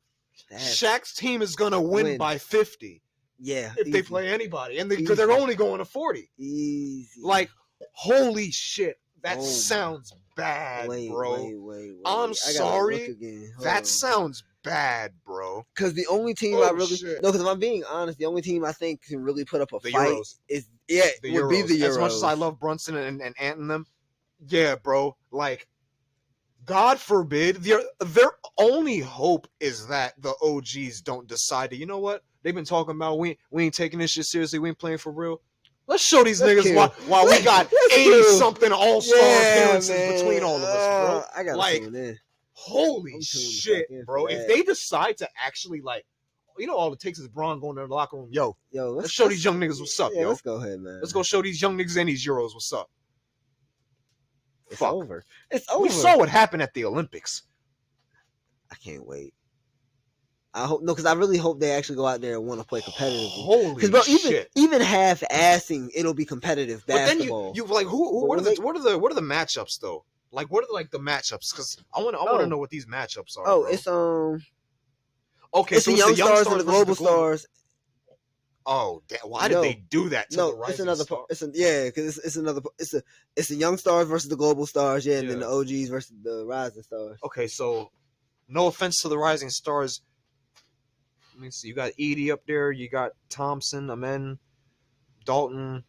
Shaq's team is gonna win by 50. Yeah, if they play anybody, and because they're only going to 40. Easy. Like, holy shit, that sounds bad, bro. Wait. I'm sorry. That sounds bad, bro. Because the only team because if I'm being honest, the only team I think can really put up a fight Euros. would be the Euros. As much as I love Brunson and Ant and them, yeah, bro. Like, God forbid, their only hope is that the OGs don't decide to, you know what? They've been talking about we ain't taking this shit seriously. We ain't playing for real. Let's show these niggas why we got 80-something all-star appearances between all of us, bro. I gotta tune in. Holy shit, bro. If they decide to actually, like, you know, all it takes is Braun going to the locker room. Yo, let's show these young niggas what's up, yo. Let's go ahead, man. Let's go show these young niggas and these Euros what's up. It's over. It's over. We saw what happened at the Olympics. I can't wait. I hope because I really hope they actually go out there and want to play competitively. Holy shit! Even half-assing, it'll be competitive basketball. But then you like what are the matchups though? Like what are the matchups? Because I want to know what these matchups are. Oh, bro. It's okay. It's so the young stars and the global stars. Oh, why did they do that? It's another. Because it's another. It's the young stars versus the global stars. Yeah, and then the OGs versus the rising stars. Okay, so no offense to the rising stars. Let me see. You got Edie up there. You got Thompson, Amen, Dalton.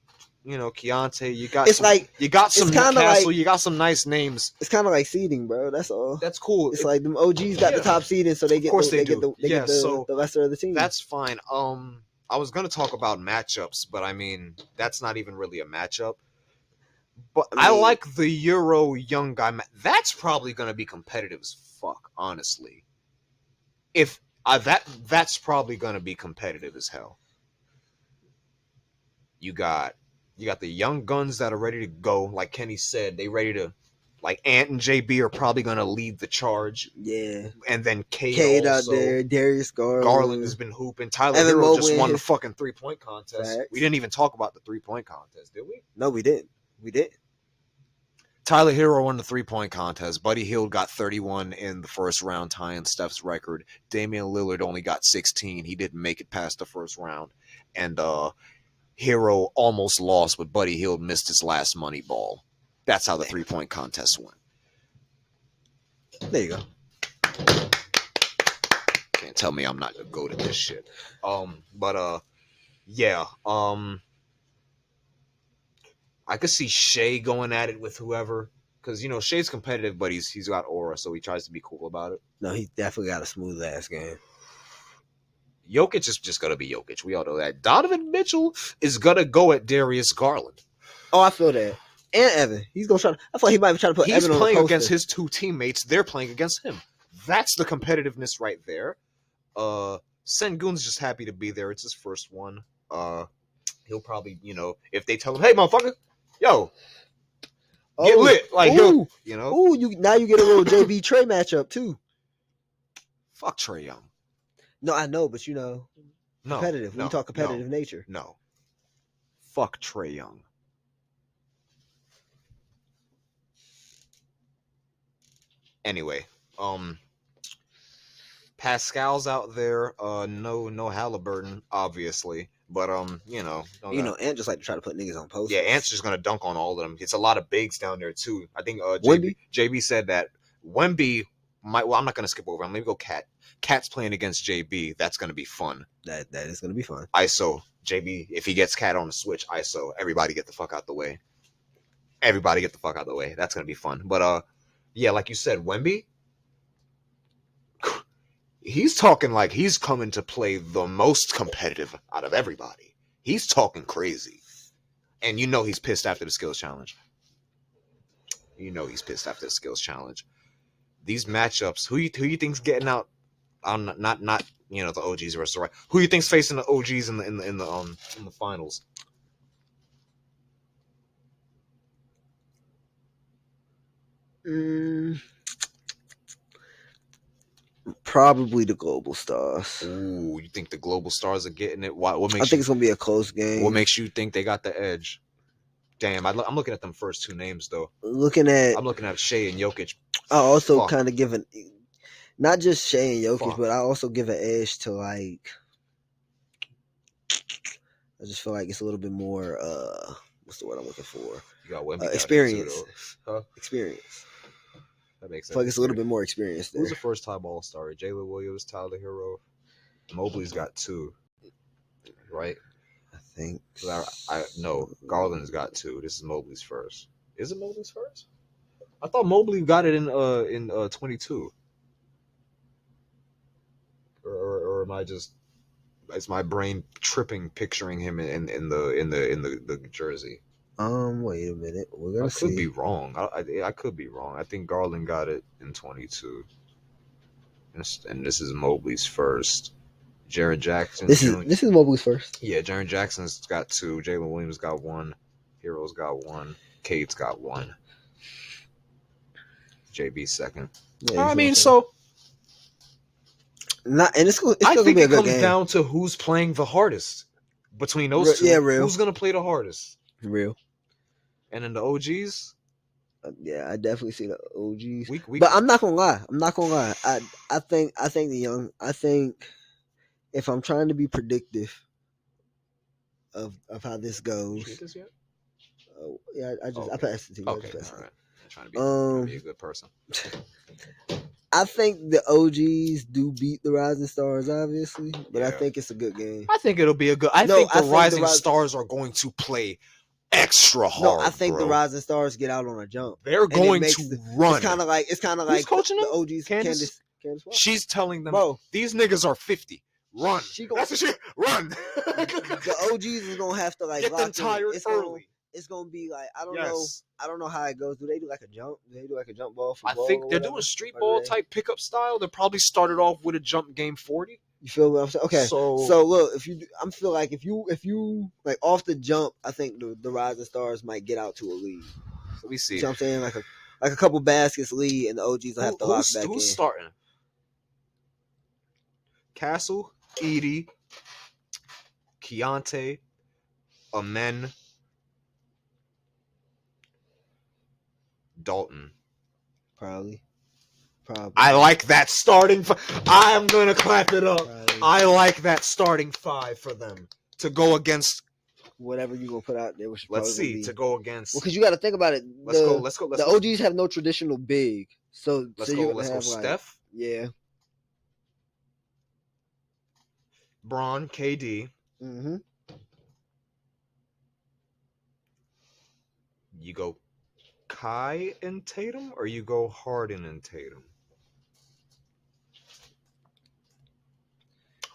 You know, Keontae. You got some Newcastle. You got some nice names. It's kind of like seeding, bro. That's all. That's cool. It's like them OGs got the top seeding, so they get. Of course they get the lesser of the team. That's fine. I was gonna talk about matchups, but I mean that's not even really a matchup. But I like the Euro young guy. That's probably gonna be competitive as fuck, honestly. If that's probably gonna be competitive as hell. You got the young guns that are ready to go. Like Kenny said, they ready to. Like Ant and JB are probably gonna lead the charge. Yeah. And then Cade out there, Darius Garland. Garland has been hooping. Tyler Hero just won the fucking 3-point contest. Facts. We didn't even talk about the 3-point contest, did we? No, we didn't. Tyler Hero won the 3-point contest. Buddy Hield got 31 in the first round, tying Steph's record. Damian Lillard only got 16. He didn't make it past the first round. And Hero almost lost, but Buddy Hield missed his last money ball. That's how the 3-point contest went. There you go. Can't tell me I'm not gonna go to this shit. I could see Shea going at it with whoever, because you know Shea's competitive, but he's got aura, so he tries to be cool about it. No, he definitely got a smooth ass game. Jokic is just gonna be Jokic. We all know that. Donovan Mitchell is gonna go at Darius Garland. Oh, I feel that. And Evan. He's going to try. I thought he might be trying to put Evan on the poster. He's playing against his two teammates. They're playing against him. That's the competitiveness right there. Sengun's just happy to be there. It's his first one. He'll probably, you know, if they tell him, hey, motherfucker, yo, get lit. Like, he'll, you know. Now you get a little JB Trey matchup, too. Fuck Trae Young. No, I know, but, you know, competitive. We talk competitive nature. No. Fuck Trae Young. Anyway, Pascal's out there. No Halliburton, obviously, but you know, Ant just like to try to put niggas on posters. Yeah, Ant's just gonna dunk on all of them. It's a lot of bigs down there too. I think JB said that Wemby might. Well, I'm not gonna skip over him. Let me go. Cat's playing against JB. That's gonna be fun. That is gonna be fun. ISO JB. If he gets Cat on the switch, ISO. Everybody get the fuck out the way. Everybody get the fuck out the way. That's gonna be fun. But yeah, like you said, Wemby, he's talking like he's coming to play the most competitive out of everybody. He's talking crazy. And you know he's pissed after the skills challenge. These matchups, who you think's getting out? Not you know the OGs versus the right. Who you think's facing the OGs in the finals? Probably the Global Stars. Ooh, you think the Global Stars are getting it? What makes I think it's gonna be a close game. What makes you think they got the edge? Damn, I'm looking at them first two names though. I'm looking at Shea and Jokic. I also kind of give not just Shea and Jokic, but I also give an edge to like. I just feel like it's a little bit more. What's the word I'm looking for? You got experience. Experience. That makes sense. I feel like it's a little bit more experience there. Who's the first time All-Star? Jalen Williams, Tyler Hero. Mobley's got 2, right? I think. No, Garland's got 2. This is Mobley's first. Is it Mobley's first? I thought Mobley got it in 22. Or am I just? Is my brain tripping picturing him in the jersey? Wait a minute. We're gonna see. I could be wrong. I could be wrong. I think Garland got it in 22. And this is Mobley's first. Jaren Jackson. This is Mobley's first. Yeah, Jaren Jackson's got 2. Jalen Williams got 1. Hero's got 1. Cade's got 1. JB second. Yeah, I mean, so. And it's I think be a it good comes game. down to who's playing the hardest between those two. Yeah, real. Who's gonna play the hardest? Real. And then the OGs. Yeah, I definitely see the OGs. But I'm not gonna lie. I think the young. I think if I'm trying to be predictive of how this goes. Did you get this yet? Yeah, I passed it to you. Okay, all right. I'm trying to be a good person. I think the OGs do beat the Rising Stars, obviously, but I think it's a good game. I think it'll be a good. I think the Rising Stars are going to play extra hard. No, I think the Rising Stars get out on a jump. They're going to run. It's kind of like Who's coaching the them? OGs. Candace She's telling them, bro, these niggas are 50. Run. That's the shit. Run. The OGs is gonna have to get them tired early. It's gonna be like I don't know how it goes. Do they do like a jump? Do they do like a jump ball? I think they're doing street ball type pickup style. They probably started off with a jump game 40. You feel what I'm saying? Okay. So look, if you like off the jump, I think the Rising Stars might get out to a lead. Let me see. You know what I'm saying? Like a couple baskets lead, and the OGs will have to lock back in. Who's starting? Castle, Edie, Keontae, Amen, Dalton. Probably. I like that starting. I'm gonna clap it up. Probably. I like that starting 5 for them to go against whatever you gonna put out there. Let's see to go against. Well, because you got to think about it. Let's go. The OGs have no traditional big, so let's go. Steph. Yeah. Bron, KD. Mm-hmm. You go Kai and Tatum, or you go Harden and Tatum?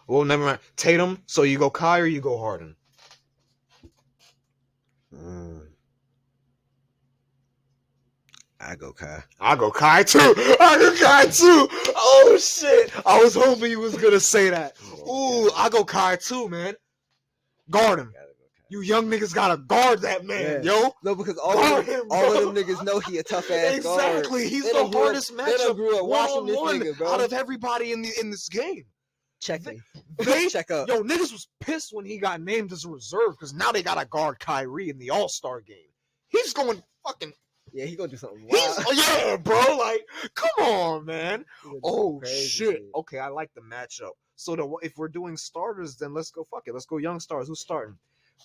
Well, never mind. Tatum. So you go Kai or you go Harden? I go Kai. I go Kai too. Oh shit! I was hoping you was gonna say that. Ooh, I go Kai too, man. Guard him. You young niggas gotta guard that man, yo. No, because all of them niggas know he a tough ass guard. Exactly. He's the hardest matchup one-on-one out of everybody in this game. Check me. Check up. Yo, niggas was pissed when he got named as a reserve because now they gotta guard Kyrie in the All-Star game. He's going fucking. Yeah, he gonna do something wild. Yeah, bro. Like, come on, man. Oh shit. Okay, I like the matchup. So if we're doing starters, then let's go. Fuck it. Let's go young stars. Who's starting?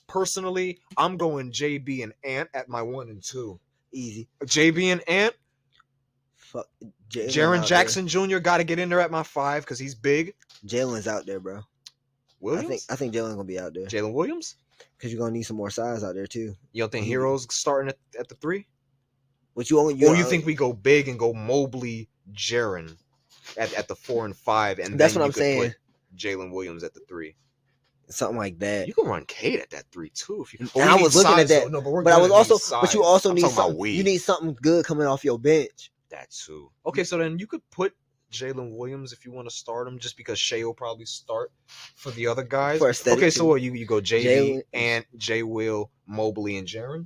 Personally, I'm going JB and Ant at my 1 and 2. Easy. JB and Ant. Fuck. Jaren Jackson Jr. got to get in there at my 5 because he's big. Jalen's out there, bro. Williams? I think Jalen's gonna be out there. Jalen Williams? Because you're gonna need some more size out there too. You don't think Hero's starting at the 3? What you think we go big and go Mobley, Jaren at the 4 and 5, and that's then what I'm saying. Put Jalen Williams at the 3. Something like that. You can run Cade at that 3 too. If you. I was looking at that, but you also need something. You need something good coming off your bench. That too. Okay, so then you could put Jalen Williams if you want to start him, just because Shea will probably start for the other guys. Okay, so what you go JV and J Will, Mobley, and Jaren.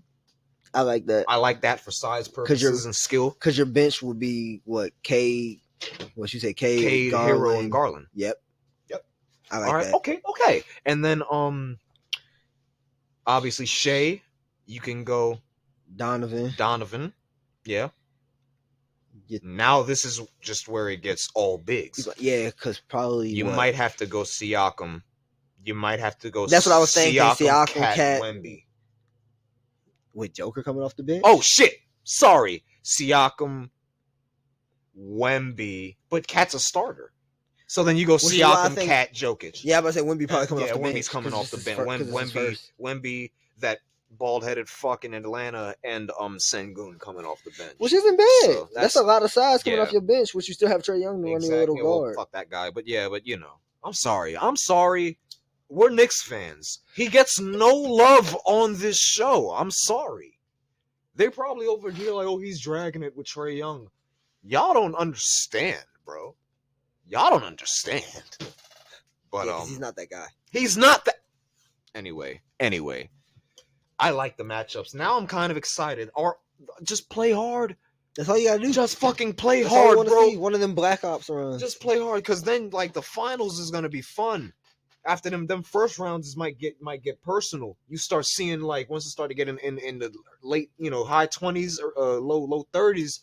I like that. I like that for size purposes and skill. Because your bench would be what? Cade, what you say? Cade, Garland. Hero, and Garland. Yep. I like All right. that. Okay. And then obviously Shea, you can go Donovan. Yeah. Now this is just where it gets all bigs. Yeah, because probably you might have to go Siakam. You might have to go. That's what I was thinking. Siakam, Cat, Wemby. With Joker coming off the bench. Oh shit! Sorry, Siakam, Wemby, but Cat's a starter. So then you go Siakam, Cat, Jokic. Yeah, but I say Wemby probably coming off the bench. Wemby's coming off the bench. Wemby, that bald-headed fucking Atlanta, and Sengun coming off the bench, which isn't bad. So that's a lot of size coming off your bench, which you still have Trae Young running a little guard. Fuck that guy, but you know, I'm sorry. We're Knicks fans. He gets no love on this show. I'm sorry. They're probably over here like, oh, he's dragging it with Trae Young. Y'all don't understand, bro. Y'all don't understand. But he's not that guy. He's not that. Anyway, I like the matchups. Now I'm kind of excited. Or just play hard. That's all you gotta do. Just fucking play hard, bro. See. One of them Black Ops runs. Just play hard, because then like the finals is gonna be fun. After them first rounds might get personal. You start seeing like once it start to get in the late, high 20s or low 30s,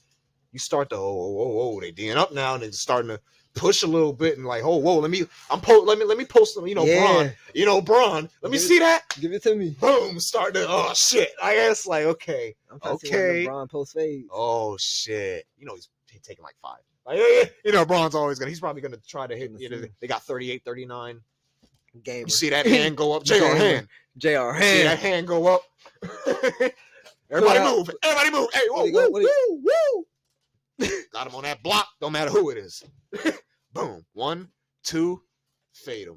you start to they D'ing up now and they're starting to push a little bit and like let me post them, Braun, let me see that, give it to me, boom, start to shit. I guess like okay, Braun post fade. Oh shit, he's taking like 5. Like, Braun's always he's probably gonna try to hit. They got 38, 39. Gamer. You see that hand go up, JR hand. See that hand go up. Everybody move. Hey, woo. Got him on that block. Don't matter who it is. Boom. 1, 2, fade him.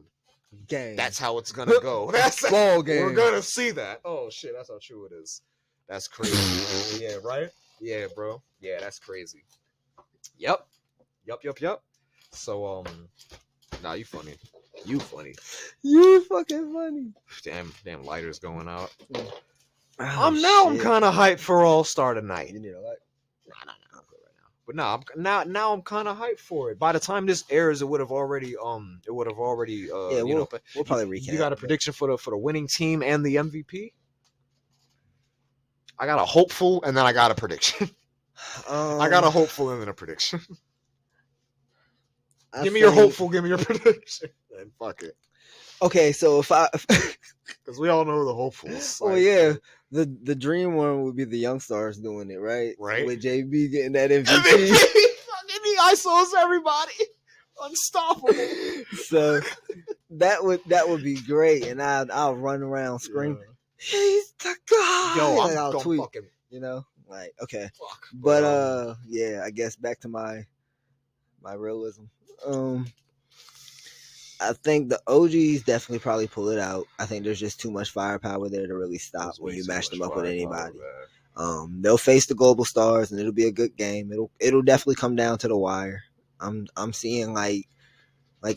Game. That's how it's gonna go. That's ball game. We're gonna see that. Oh shit, that's how true it is. That's crazy. Yeah, right? Yeah, bro. Yeah, that's crazy. Yep. So nah, you funny. You fucking funny. Damn lighters going out. Oh, I'm kind of hyped for All Star tonight. You need a light? Nah, I'm good right now. But now I'm kind of hyped for it. By the time this airs, it would have already we'll probably recap. You got a prediction for the winning team and the MVP? I got a hopeful and then I got a prediction. I got a hopeful and then a prediction. Give me your hopeful, give me your prediction. And fuck it. Okay, so because we all know the hopefuls. Oh yeah, the dream one would be the Young Stars doing it, right? Right. With JB getting that MVP. Fucking ISOs everybody, unstoppable. So that would be great, and I'll run around screaming, "He's the guy!" Yo, I'll tweet, fucking, like okay. Fuck. But yeah, I guess back to my realism. I think the OGs definitely probably pull it out. I think there's just too much firepower there to really stop when you match them up with anybody. They'll face the global stars and it'll be a good game. It'll definitely come down to the wire. I'm seeing like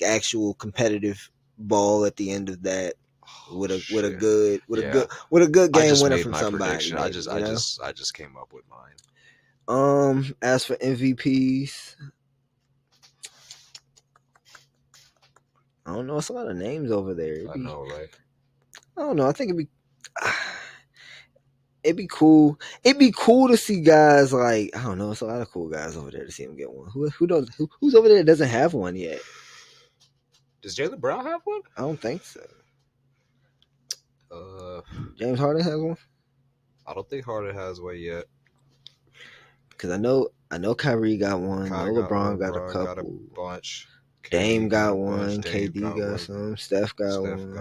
actual competitive ball at the end of that with a good game winner from somebody. Maybe, I just came up with mine. As for MVPs, I don't know. It's a lot of names over there. I know, right? I don't know. I think it'd be cool. It'd be cool to see guys like, I don't know. It's a lot of cool guys over there to see him get one. Who's over there that doesn't have one yet? Does Jaylen Brown have one? I don't think so. James Harden has one. I don't think Harden has one yet. Because I know Kyrie got one. I know LeBron got a couple. Got a bunch. Dame got one. KD got some. Steph got one.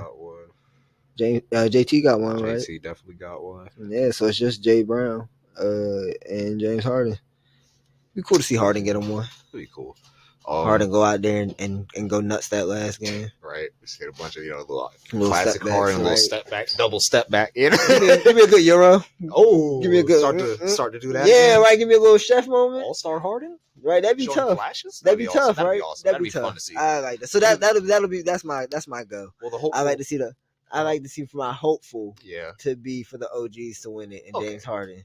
JT got one, right? JT definitely got one. Yeah, so it's just Jay Brown and James Harden. It'd be cool to see Harden get him one. Pretty cool. Harden go out there and go nuts that last game. Right. Just hit a bunch of little classic Harden, little step back, double step back. Give me a good Euro. Oh, give me a good start to do that. Yeah, right. Give me a little chef moment. All-Star Harden. Right, that'd be tough. Flashes? That'd be tough, right? Awesome. That'd be tough. Fun to see. I like that. So that'll be that's my go. Well, the hopeful, I like to see I like to see for my hopeful Yeah. to be for the OGs to win it and James Harden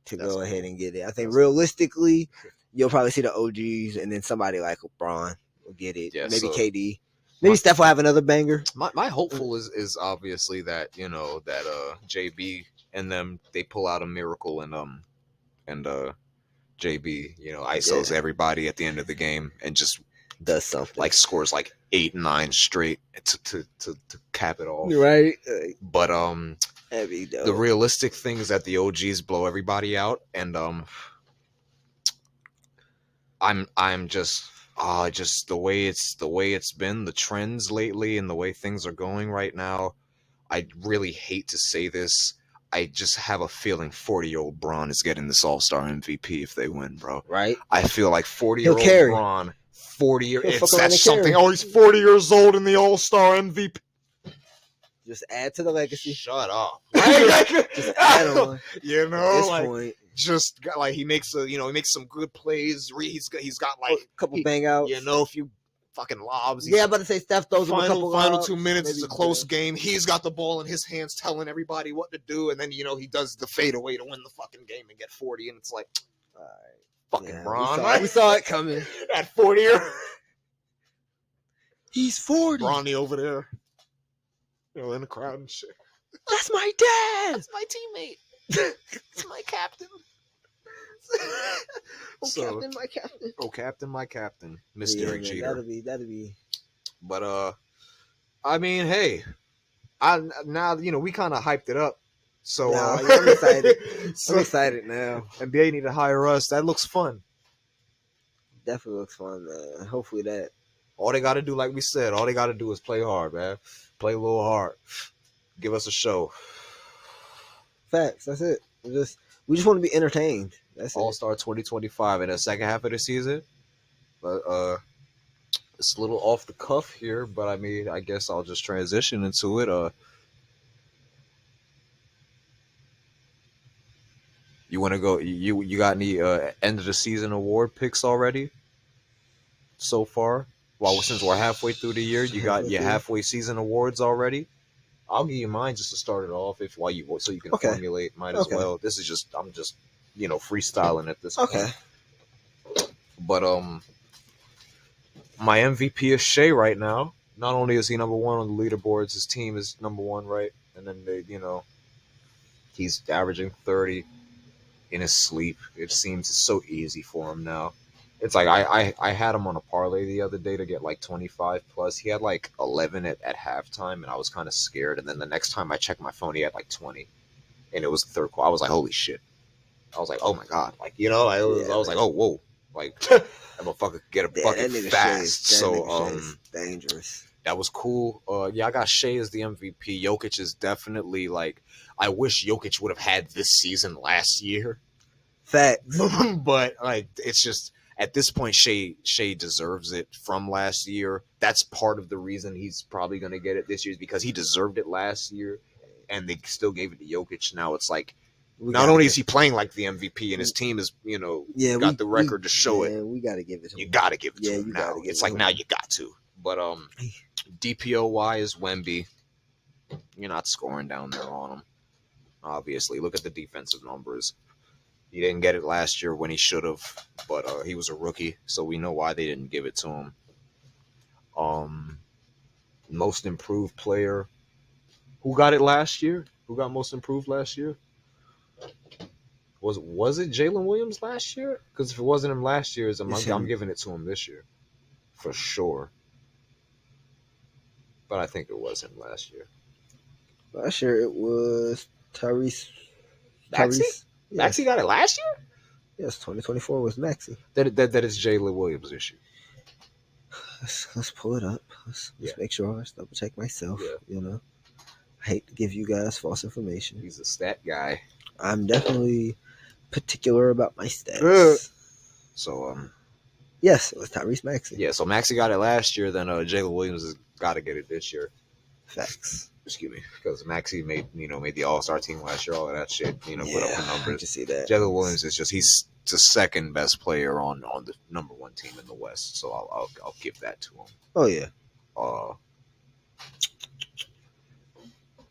to That's go ahead cool. and get it. I think realistically, you'll probably see the OGs and then somebody like LeBron will get it. Yeah, Maybe so KD. Maybe Steph will have another banger. my hopeful is obviously that JB and them, they pull out a miracle and JB ISOs everybody at the end of the game and just does something like scores like 8-9 straight to cap it off. right. But the realistic thing is that the OGs blow everybody out, and I'm just the way it's been, the trends lately and the way things are going right now. I really hate to say this. I just have a feeling 40-year-old Braun is getting this All-Star MVP if they win, bro. Right? I feel like 40-year-old Braun, 40 years. He'll It's fuck around that's and something. carry. Oh, he's 40 years old in the All-Star MVP. Just add to the legacy. Shut up. Just add on. You know, At this like point, just like he makes some good plays. He's got like a couple bang outs. a few fucking lobs. Yeah, I'm about to say Steph throws him a couple final lobs. 2 minutes. Maybe It's a close game. He's got the ball in his hands, telling everybody what to do, and then he does the fadeaway to win the fucking game and get 40. And it's like, all right, fucking Braun. We saw it coming. At 40, he's 40. Bronny over there, in the crowd and shit. That's my dad. That's my teammate. It's my captain. Captain, my captain. Oh, captain, my captain. Mr. Jeter. That'll be. But I mean, hey, now we kind of hyped it up. So I'm excited. I'm excited now. NBA need to hire us. That looks fun. Definitely looks fun, man. Hopefully that. All they got to do, like we said, all they got to do is play hard, man. Play a little hard. Give us a show. Facts. That's it. We just want to be entertained. That's All-Star 2025 in the second half of the season. But it's a little off the cuff here, but I mean, I guess I'll just transition into it. You want to go? You got any end of the season award picks already? So far, well, since we're halfway through the year, you got your halfway season awards already. I'll give you mine just to start it off, so you can formulate mine as well. This is I'm just freestyling at this point. But my MVP is Shea right now. Not only is he number one on the leaderboards, his team is number one, right? And then he's averaging 30 in his sleep. It seems it's so easy for him now. It's like I had him on a parlay the other day to get like 25 plus. He had like 11 at halftime, and I was kind of scared. And then the next time I checked my phone, he had like 20, and it was the third quarter. I was like, holy shit! I was like, oh my god! Like I was like, oh whoa! Like that motherfucker could get a bucket fast. So dangerous. That was cool. I got Shea as the MVP. Jokic is definitely like. I wish Jokic would have had this season last year. Facts. But like, it's just. At this point, Shea deserves it from last year. That's part of the reason he's probably going to get it this year is because he deserved it last year, and they still gave it to Jokic. Now it's like, not only is he playing like the MVP, and his team is, got the record to show it. We got to give it to him. You got to give it to him now. It's like, now you got to. But DPOY is Wemby. You're not scoring down there on him. Obviously, look at the defensive numbers. He didn't get it last year when he should have, but he was a rookie, so we know why they didn't give it to him. Most improved player. Who got it last year? Who got most improved last year? Was it Jalen Williams last year? Because if it wasn't him last year, I'm giving it to him this year. For sure. But I think it was him last year. Last year it was Tyrese. Maxey got it last year? Yes, 2024 was Maxey. That is Jalen Williams' issue. Let's pull it up. Let's make sure. Let's double check myself. Yeah. I hate to give you guys false information. He's a stat guy. I'm definitely particular about my stats. So yes, it was Tyrese Maxey. Yeah, so Maxey got it last year. Then Jalen Williams has got to get it this year. Facts. Excuse me, because Maxey made the All-Star team last year, all of that shit, put up the numbers. I can see that. Jalen Williams is he's the second best player on the number one team in the West, so I'll give that to him. Oh yeah.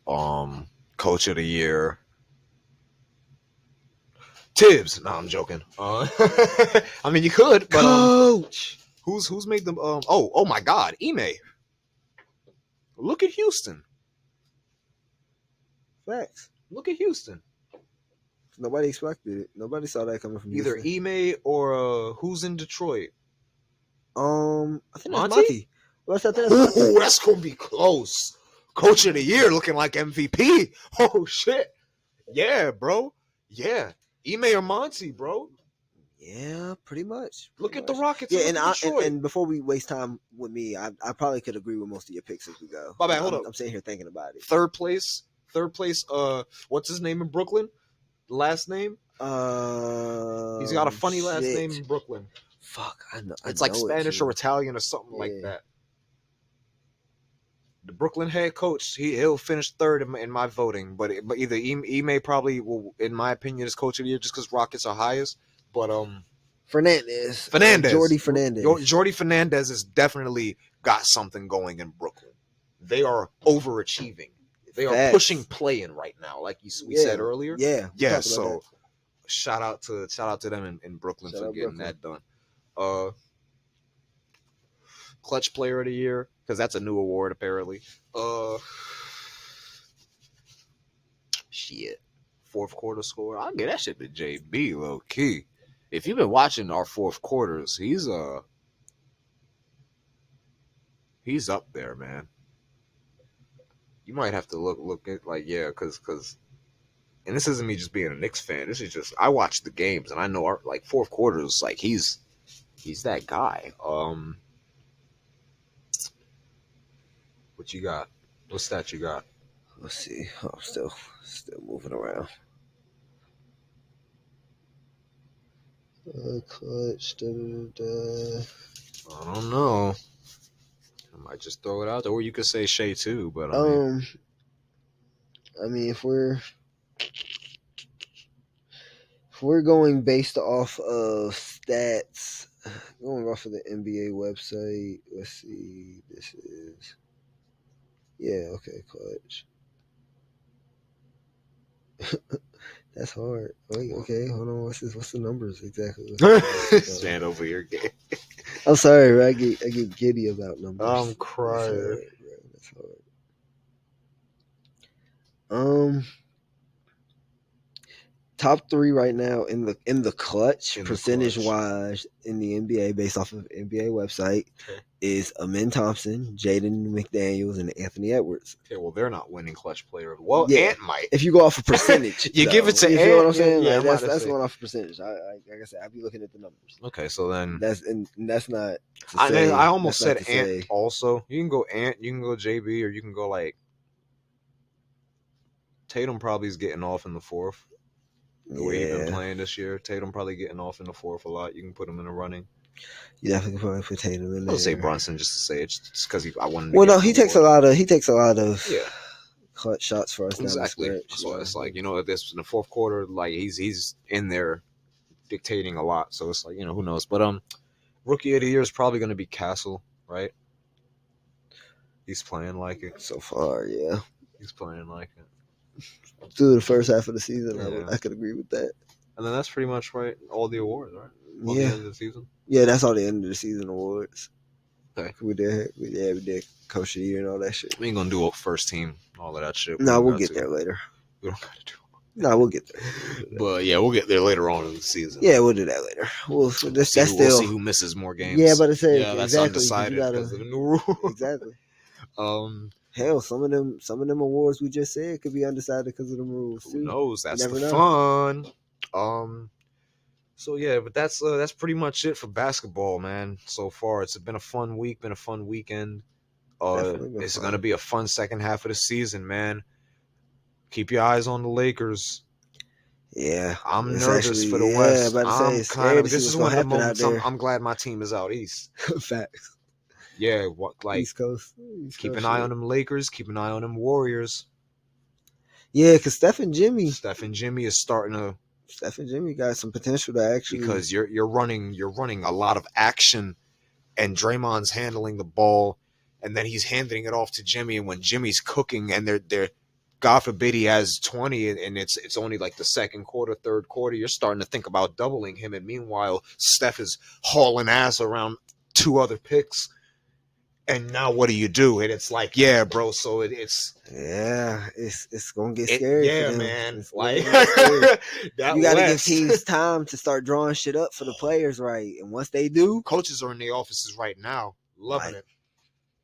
Coach of the year. Tibbs. No, I'm joking. I mean, you could, but Coach. Who's made them? Oh my God, Ime. Look at Houston. Facts. Look at Houston. Nobody expected it. Nobody saw that coming from Either Houston. Ime or who's in Detroit? I think that's Monty? Monty. I think that's Monty. Ooh, that's gonna be close. Coach of the year, looking like MVP. Oh shit. Yeah, bro. Yeah, Ime or Monty, bro. Yeah, pretty much. Look at the Rockets. Yeah, and and before we waste time with me, I probably could agree with most of your picks as we go. My bad, hold up. I'm sitting here thinking about it. Third place. What's his name in Brooklyn? Last name? He's got a funny last name in Brooklyn. Fuck, I know. It's like Spanish or Italian or something like that. The Brooklyn head coach, he'll finish third in my voting, but either Ime probably will, in my opinion, is coach of the year just because Rockets are highest. But Fernandez, Jordy Fernandez has definitely got something going in Brooklyn. They are overachieving. They are pushing play in right now, like we said earlier. Yeah. So shout out to them in Brooklyn for getting that done. Clutch player of the year, because that's a new award apparently. Shit. Fourth quarter score. I'll get that shit to JB low key. If you've been watching our fourth quarters, he's up there, man. You might have to look at because and this isn't me just being a Knicks fan. This is just I watch the games and I know our fourth quarters he's that guy. What you got? What stat you got? Let's see. I'm still moving around. Clutch. I don't know. I might just throw it out there, or you could say Shea too. But I mean, if we're going based off of stats, going off of the NBA website, let's see. This is okay, Clutch. That's hard. Wait, okay, hold on. What's the numbers exactly? Stand over your game. I'm sorry, bro. I get giddy about numbers. I'm crying. That's hard. Top 3 right now in the clutch percentage wise in the NBA based off of NBA website is Amin Thompson, Jaden McDaniels, and Anthony Edwards. Okay, well they're not winning clutch player. Well, yeah, Ant might. If you go off of percentage, you give it to Ant. You know what I'm saying? Yeah, that's going off of percentage. Like I said, I'll be looking at the numbers. Okay, so then that's not. I almost said Ant. Also, you can go Ant, you can go JB, or you can go Tatum. Probably is getting off in the fourth. The way he's been playing this year, Tatum probably getting off in the fourth a lot. You can put him in the running. You definitely probably put Tatum in there. I'll say Brunson just to say it, just because I wanted. Well, no, he takes a lot of clutch shots for us. Exactly. So it's this in the fourth quarter, he's in there dictating a lot. So it's who knows? But rookie of the year is probably going to be Castle, right? He's playing like it so far. Yeah, he's playing like it. Through the first half of the season, I could agree with that. And then that's pretty much all the awards, right? All the end of the season. Yeah, that's all the end of the season awards. Okay. We did Coach of the Year and all that shit. We ain't gonna do first team, all of that shit. No, we'll get there later. We don't gotta do it. No, we'll get there. But yeah, we'll get there later on in the season. Yeah, we'll do that later. We'll see who misses more games. Yeah, but it's that's undecided because of the new rule. Exactly. Hell, some of them awards we just said could be undecided because of the rules. Who knows? That's the fun. So yeah, but that's pretty much it for basketball, man. So far, it's been a fun week, been a fun weekend. It's gonna be a fun second half of the season, man. Keep your eyes on the Lakers. Yeah, I'm nervous for the West. This is one of the moments I'm glad my team is out east. Facts. Yeah, East Coast. Keep an eye on them Lakers. Keep an eye on them Warriors. Yeah, because Steph and Jimmy is starting to. Steph and Jimmy got some potential to actually, because you're running a lot of action, and Draymond's handling the ball, and then he's handing it off to Jimmy, and when Jimmy's cooking and they're God forbid he has 20 and it's only like the second quarter, third quarter, you're starting to think about doubling him. And meanwhile, Steph is hauling ass around 2 other picks. And now what do you do? And it's like, yeah, bro. So it's gonna get scary. Yeah, for them. man. It's Like that you gotta West. give teams time to start drawing shit up for the players, right? And once they do, coaches are in the offices right now, loving it.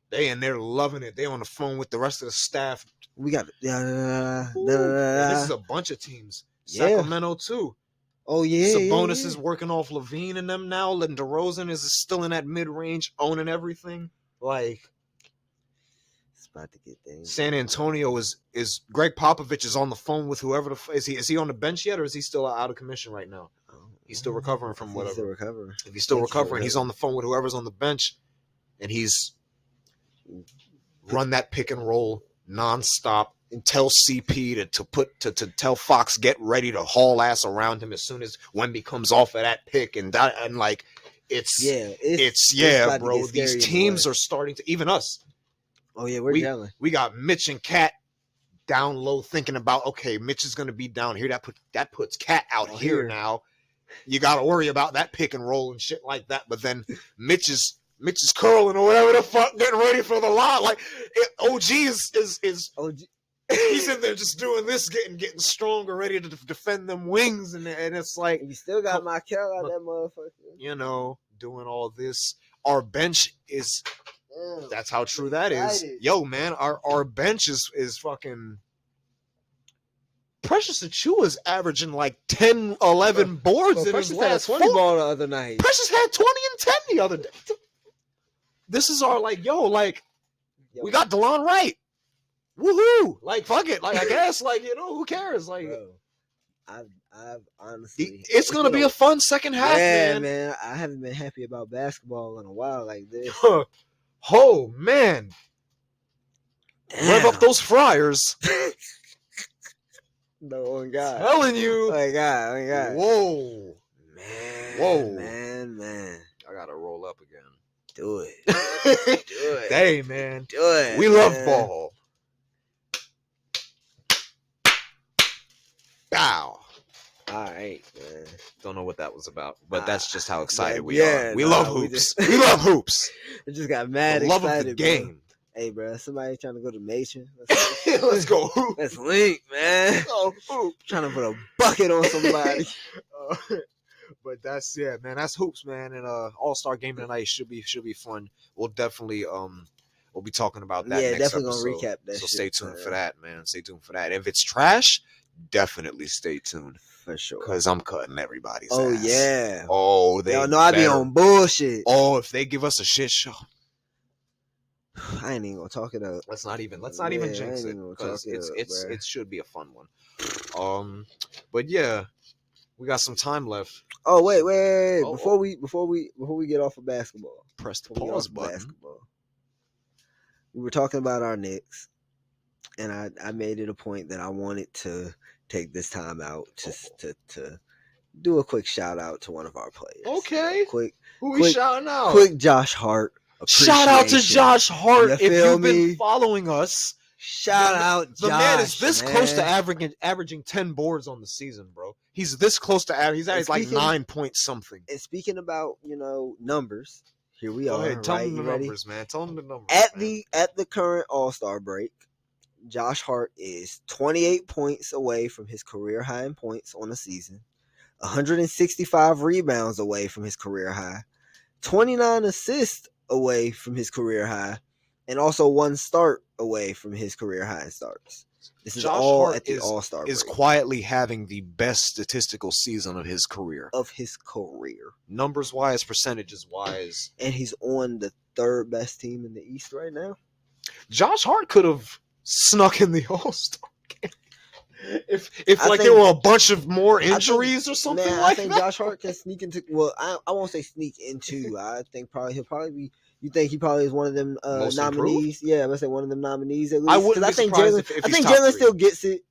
They in there loving it. They on the phone with the rest of the staff. We got And this is a bunch of teams. Yeah. Sacramento too. Oh yeah. Sabonis is working off Levine and them now. And DeRozan is still in that mid range, owning everything. Like, it's about to get things. San Antonio is Greg Popovich is on the phone with whoever is he on the bench yet, or is he still out of commission right now? He's still recovering from whatever. He's still recovering. If he's still recovering, he's on the phone with whoever's on the bench, and he's run that pick and roll nonstop and tell CP to tell Fox get ready to haul ass around him as soon as Wemby comes off of that pick and like. It's bro. These teams are starting to, even us. Oh yeah, we're gelling. We got Mitch and Cat down low, thinking about, okay, Mitch is going to be down here. That puts Cat out here now. You got to worry about that pick and roll and shit like that. But then Mitch is curling or whatever the fuck, getting ready for the lot. Like OG is OG. He's in there just doing this, getting stronger, ready to defend them wings, and it's like you still got Michael out that motherfucker. You know, doing all this. Our bench is. That's how true that is. Yo, man, our bench is fucking. Precious Achiuwa's averaging like 10, 11 boards in his last 20 ball the other night. Precious had 20 and 10 the other day. This is our we got DeLon Wright. Woohoo! Like, fuck it. Like, I guess, who cares? Like, bro, I've honestly, it's gonna be a fun second half, man. I haven't been happy about basketball in a while like this. Oh man, rev up those fryers. No, oh God, telling you, oh God, whoa, man, I gotta roll up again. Do it, Hey, man, do it. We love ball. Bow. All right, man. Don't know what that was about, but that's just how excited we are. We love hoops. We love hoops. I just got mad the excited. Love of the game. Bro. Hey, bro, somebody trying to go to Nation? Let's go hoop. Let's link, man. Let's go hoop. Trying to put a bucket on somebody. But that's man. That's hoops, man. And All-Star game tonight should be fun. We'll definitely we'll be talking about that. Yeah, next definitely episode. gonna recap that. So stay tuned for that, man. Stay tuned for that. If it's trash, definitely stay tuned for sure. Because I'm cutting everybody's ass. Yeah. Oh, they. Y'all know I be on bullshit. Oh, if they give us a shit show. I ain't even gonna talk it up. Let's not even jinx it because it should be a fun one. But yeah, we got some time left. Oh wait. Before we get off of basketball, press the pause button. Basketball. We were talking about our Knicks, and I made it a point that I wanted to take this time out to do a quick shout out to one of our players. Okay. Who we shouting out? Quick Josh Hart. Shout out to Josh Hart. If you've been following us, shout out the Josh. Man is this close to averaging 10 boards on the season, bro. He's this close to average. He's like 9 point something. And speaking about numbers, here we are. Go ahead, tell them the ready? numbers, man. Tell them the numbers. At the current All-Star break, Josh Hart is 28 points away from his career high in points on the season, 165 rebounds away from his career high, 29 assists away from his career high, and also 1 start away from his career high in starts. This is Josh all Hart at the All-Star break. Is quietly having the best statistical season of his career. Numbers wise, percentages wise. And he's on the 3rd best team in the East right now. Josh Hart could have snuck in the All-Star game. If there were a bunch of more injuries or something like that. I think Josh Hart can sneak into. Well, I won't say sneak into. I think he'll probably be. You think he probably is one of them nominees? Improved? Yeah, let's say one of them nominees at least. I wouldn't be surprised if Jalen still gets it.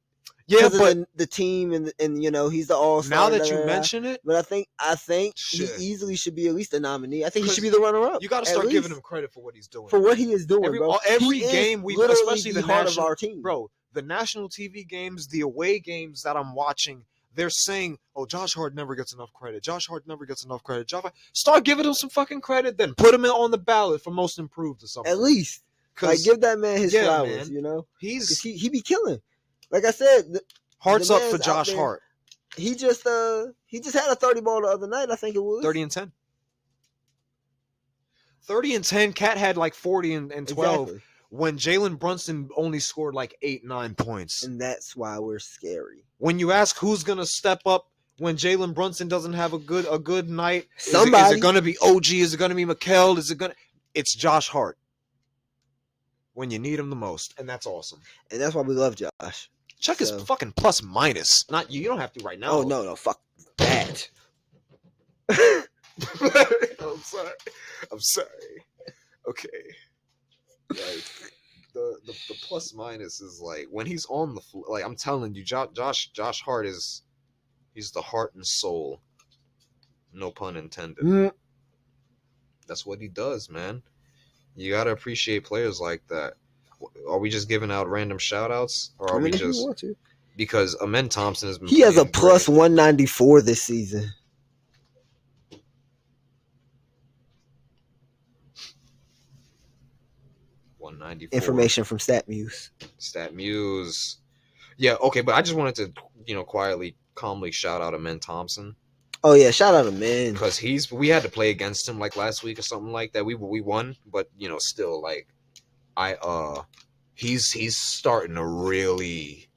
Yeah, but the team and he's the All-Star. Now that you mention it, but I think he easily should be at least a nominee. I think he should be the runner-up. You got to start giving him credit for what he's doing. For what he is doing, bro. Every game we, especially the heart of our team, bro. the national TV games, the away games that I'm watching, they're saying, "Oh, Josh Hart never gets enough credit. Josh Hart never gets enough credit." Start giving him some fucking credit, then put him on the ballot for most improved or something. At least, like, give that man his flowers. Man, you know, he's he be killing. Like I said, Hart's up for Josh Hart. He just had a 30 ball the other night. I think it was 30 and 10. 30 and 10. Cat had like 40 and 12. Exactly. When Jalen Brunson only scored like 8-9 points. And that's why we're scary. When you ask who's gonna step up when Jalen Brunson doesn't have a good night, somebody. Is it gonna be OG? Is it gonna be Mikal? It's Josh Hart. When you need him the most, and that's awesome. And that's why we love Josh. Check his fucking plus minus. Not you. You don't have to right now. Oh no, fuck that. I'm sorry. Okay. Like the plus minus is like when he's on the floor. Like I'm telling you, Josh Hart he's the heart and soul. No pun intended. Mm. That's what he does, man. You gotta appreciate players like that. Are we just giving out random shout outs? Or are we just because Amen Thompson has been he has a plus 194 this season. Information from StatMuse. Yeah, okay, but I just wanted to, quietly, calmly shout out Amen Thompson. Oh yeah, shout out Amen. Because we had to play against him like last week or something like that. We won, but still like he's starting to really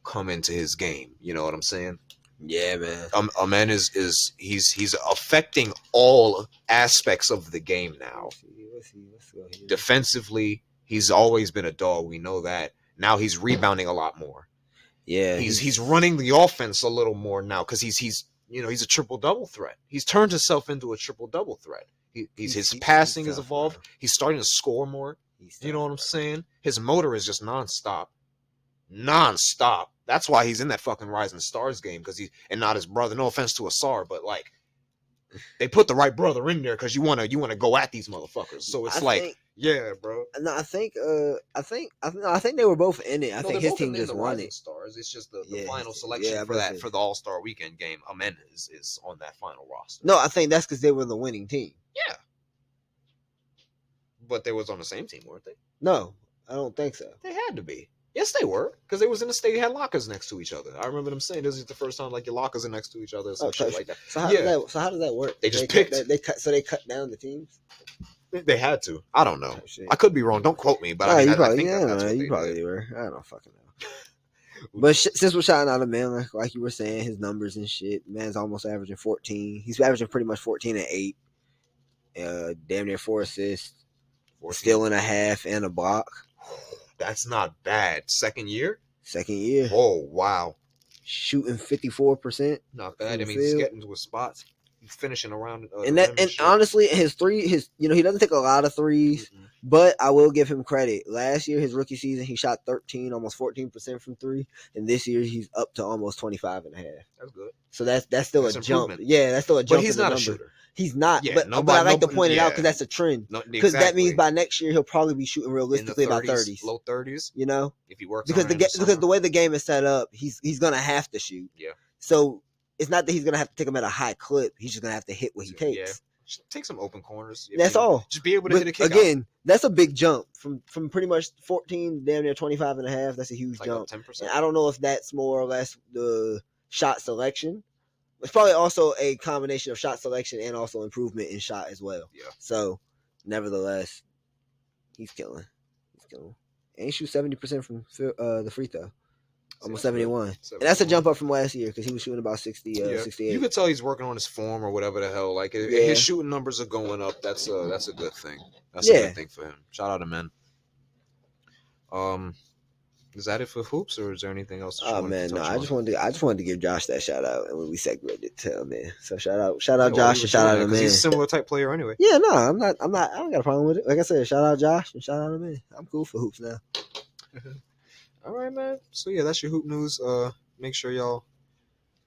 come into his game. You know what I'm saying? Yeah, man. Amen he's affecting all aspects of the game now. Let's go here. Defensively, he's always been a dog. We know that. Now he's rebounding a lot more. Yeah, he's running the offense a little more now because he's a triple double threat. He's turned himself into a triple double threat. His passing has evolved. Bro. He's starting to score more. You know what I'm saying? His motor is just nonstop. That's why he's in that fucking Rising Stars game and not his brother. No offense to Asar, but like they put the right brother in there because you wanna go at these motherfuckers. So it's yeah, bro. No, I think they were both in it. I think his team just won it. Stars. It's just the final selection for the All-Star Weekend game. Amen is on that final roster. No, I think that's because they were the winning team. Yeah, but they was on the same team, weren't they? No, I don't think so. They had to be. Yes, they were, because they was in the state. They had lockers next to each other. I remember them saying this is the first time like your lockers are next to each other or some shit like that. So how does that work? They just picked. They cut down the teams. They had to. I don't know. I could be wrong. Don't quote me, but I think that's what they probably were. I don't fucking know. But since we're shouting out a man, like you were saying, his numbers and shit, man's almost averaging 14. He's averaging pretty much 14 and 8. Damn near 4 assists, 14. Steal and a half, and a block. That's not bad. Second year. Oh wow. Shooting 54%. Not bad. I mean, he's getting to his spots. He's finishing around. And honestly, he doesn't take a lot of threes, but I will give him credit. Last year, his rookie season, he shot 13, almost 14% from 3, and this year he's up to almost 25 and a half. That's good. So that's still a jump. Yeah, that's still a jump. But he's not a shooter. He's not, but I like to point it out because that's a trend. Because that means by next year he'll probably be shooting realistically about 30s, low 30s. You know, if he works because the way the game is set up, he's gonna have to shoot. Yeah. So it's not that he's gonna have to take him at a high clip. He's just gonna have to hit what he takes. Yeah. Just take some open corners. That's all. Just be able to hit a kick again. That's a big jump from pretty much 14 damn near 25 and a half. That's a huge jump. 10%. And I don't know if that's more or less the shot selection. It's probably also a combination of shot selection and also improvement in shot as well. Yeah. So, nevertheless, he's killing. And he shoots 70% from the free throw. Almost 71. And that's a jump up from last year because he was shooting about 68. You could tell he's working on his form or whatever the hell. Like, his shooting numbers are going up. That's a good thing. That's a good thing for him. Shout out to men. Is that it for hoops, or is there anything else? Oh man, no. I just wanted to give Josh that shout out, and when we segued it to man. So shout out Josh and shout out to man. He's a similar type player anyway. Yeah, no, I'm not. I don't got a problem with it. Like I said, shout out Josh and shout out to man. I'm cool for hoops now. All right, man. So yeah, that's your hoop news. Make sure y'all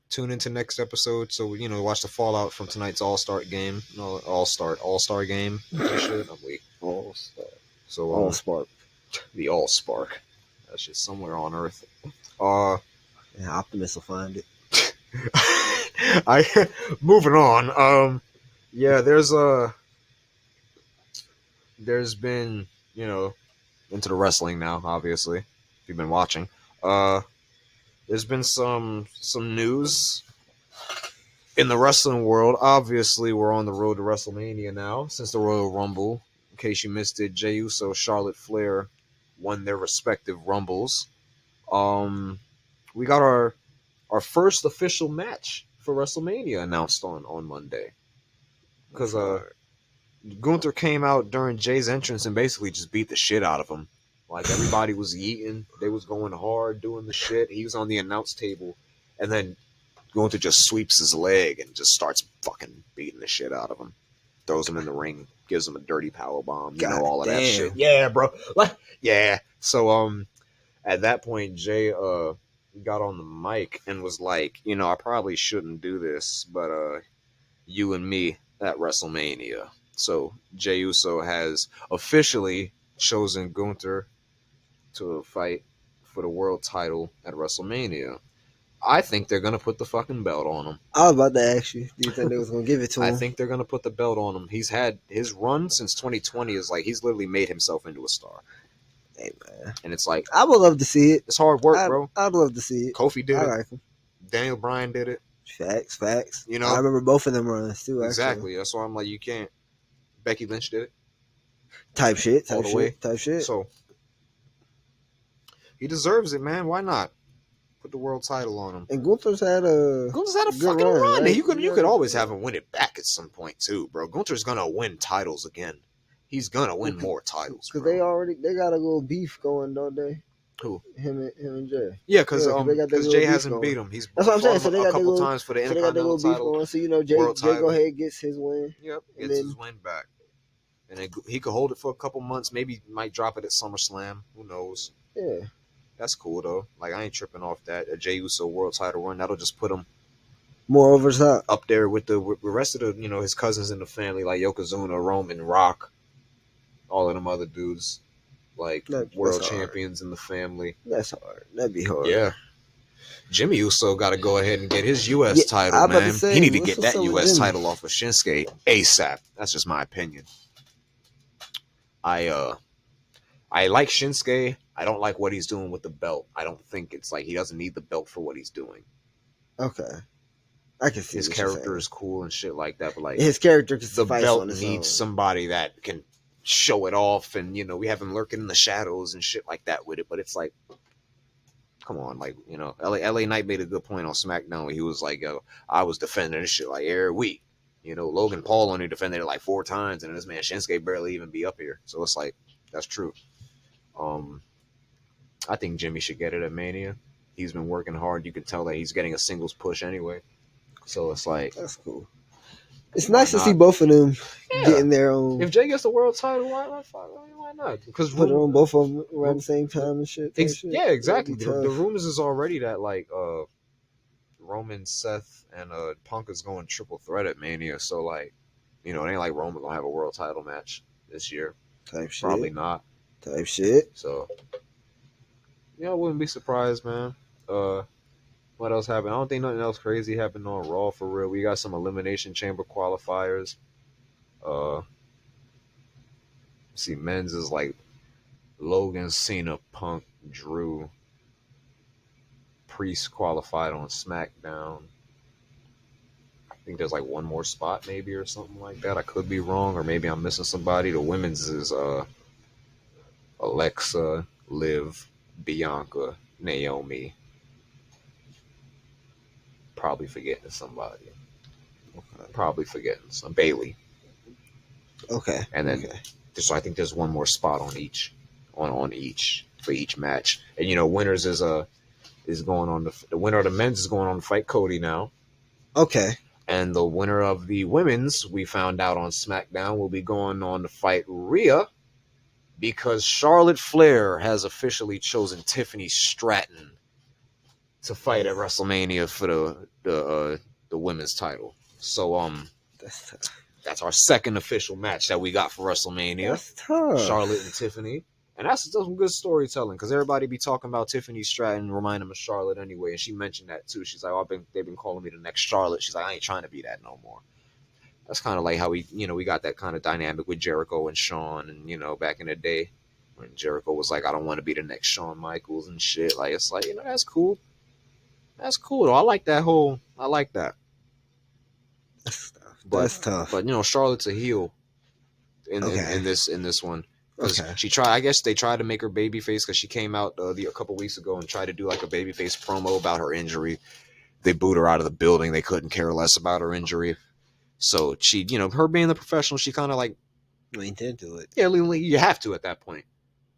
tune into next episode. So watch the fallout from tonight's All-Star game. No, All-Star game. All-Star. So All-Spark. The All-Spark. That shit's somewhere on Earth. Yeah, Optimus will find it. Moving on. Yeah, there's been, into the wrestling now, obviously. If you've been watching. There's been some news in the wrestling world. Obviously, we're on the road to WrestleMania now since the Royal Rumble. In case you missed it, Jey Uso, Charlotte Flair won their respective Rumbles. We got our first official match for WrestleMania announced on Monday. Because Gunther came out during Jay's entrance and basically just beat the shit out of him. Like, everybody was eating. They was going hard, doing the shit. He was on the announce table. And then Gunther just sweeps his leg and just starts fucking beating the shit out of him. Throws him in the ring. Gives him a dirty power bomb. All of that shit. Yeah, bro. Yeah. So, at that point, Jay got on the mic and was like, I probably shouldn't do this, but you and me at WrestleMania. So Jey Uso has officially chosen Gunther to fight for the world title at WrestleMania. I think they're gonna put the fucking belt on him. I was about to ask you, do you think they was gonna give it to him? I think they're gonna put the belt on him. He's had his run since 2020 is like he's literally made himself into a star. Hey man, and it's like I would love to see it. It's hard work, bro. I'd love to see it. Kofi did I it. like him. Daniel Bryan did it. Facts. I remember both of them runs too. Exactly. Actually. That's why I'm like, you can't. Becky Lynch did it. Type shit. So he deserves it, man. Why not? Put the world title on him. And Gunther's had a fucking run. Right? You could always have him win it back at some point too, bro. Gunther's gonna win titles again. He's gonna win more titles. Because they got a little beef going, don't they? Who? Him and Jay. Yeah, because Jay hasn't beat him. He's that's what I'm saying. So they got a couple times for the Intercontinental title. Going. So Jay go ahead gets his win. Yep, gets his win back, and then he could hold it for a couple months. Maybe might drop it at SummerSlam. Who knows? Yeah, that's cool though. Like, I ain't tripping off that. A Jey Uso world title run, that'll just put him more over top up there with the rest of the his cousins in the family, like Yokozuna, Roman, Rock, all of them other dudes. Like world champions in the family. That's hard. That'd be hard. Yeah. Jimmy Uso got to go ahead and get his U.S. title, man. He need to get that U.S. title off of Shinsuke ASAP. That's just my opinion. I like Shinsuke. I don't like what he's doing with the belt. I don't think it's like he doesn't need the belt for what he's doing. Okay. I can see his character is cool and shit like that, but like his character can the belt needs somebody that can show it off, and we have him lurking in the shadows and shit like that with it. But it's like, come on, like LA Knight made a good point on SmackDown where he was like, "Yo, I was defending this shit like every week." Logan Paul only defended it like 4 times, and this man Shinsuke barely even be up here. So it's like, that's true. I think Jimmy should get it at Mania. He's been working hard. You can tell that he's getting a singles push anyway. So it's like, that's cool. It's nice to see both of them getting their own. If Jay gets the world title, why not? Because put it on both of them around the same time and shit. Yeah, exactly. The rumors is already that like Roman, Seth, and Punk is going triple threat at Mania. So like, it ain't like Roman gonna have a world title match this year. Type shit. Probably not. Type shit. So I wouldn't be surprised, man. What else happened? I don't think nothing else crazy happened on Raw for real. We got some Elimination Chamber qualifiers. See, men's is like Logan, Cena, Punk, Drew. Priest qualified on SmackDown. I think there's like one more spot maybe or something like that. I could be wrong, or maybe I'm missing somebody. The women's is Alexa, Liv, Bianca, Naomi. Probably forgetting somebody. Probably forgetting some Bailey. Okay. And then so I think there's one more spot on each for each match. And winners is going on the winner of the men's is going on to fight Cody now. Okay. And the winner of the women's, we found out on SmackDown, will be going on to fight Rhea, because Charlotte Flair has officially chosen Tiffany Stratton to fight at WrestleMania for the women's title. So that's our second official match that we got for WrestleMania. That's tough. Charlotte and Tiffany. And that's some good storytelling because everybody be talking about Tiffany Stratton, remind them of Charlotte anyway. And she mentioned that too. She's like, they've been calling me the next Charlotte. She's like, I ain't trying to be that no more. That's kind of like how we got that kind of dynamic with Jericho and Shawn, and back in the day when Jericho was like, I don't want to be the next Shawn Michaels and shit. Like, it's like, that's cool. That's cool though. I like that. That's tough. But Charlotte's a heel in this one. Because she tried, I guess they tried to make her babyface because she came out a couple weeks ago and tried to do like a babyface promo about her injury. They booed her out of the building. They couldn't care less about her injury. So she, her being the professional, she kind of like leaned into it. Yeah, you have to at that point.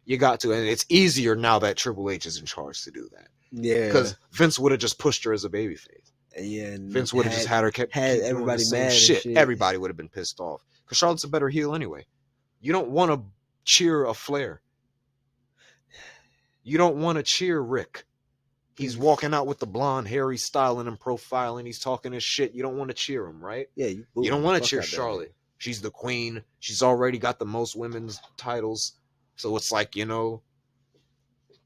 You got to, and it's easier now that Triple H is in charge to do that. Yeah, because Vince would have just pushed her as a babyface. Yeah, and Vince would have just had her keep everybody mad. Shit. Everybody would have been pissed off because Charlotte's a better heel anyway. You don't want to cheer a Flair. You don't want to cheer Rick. He's walking out with the blonde hair, he's styling and profiling, he's talking his shit. You don't want to cheer him, right? Yeah, you don't want to cheer Charlotte. She's the queen. She's already got the most women's titles. So it's like,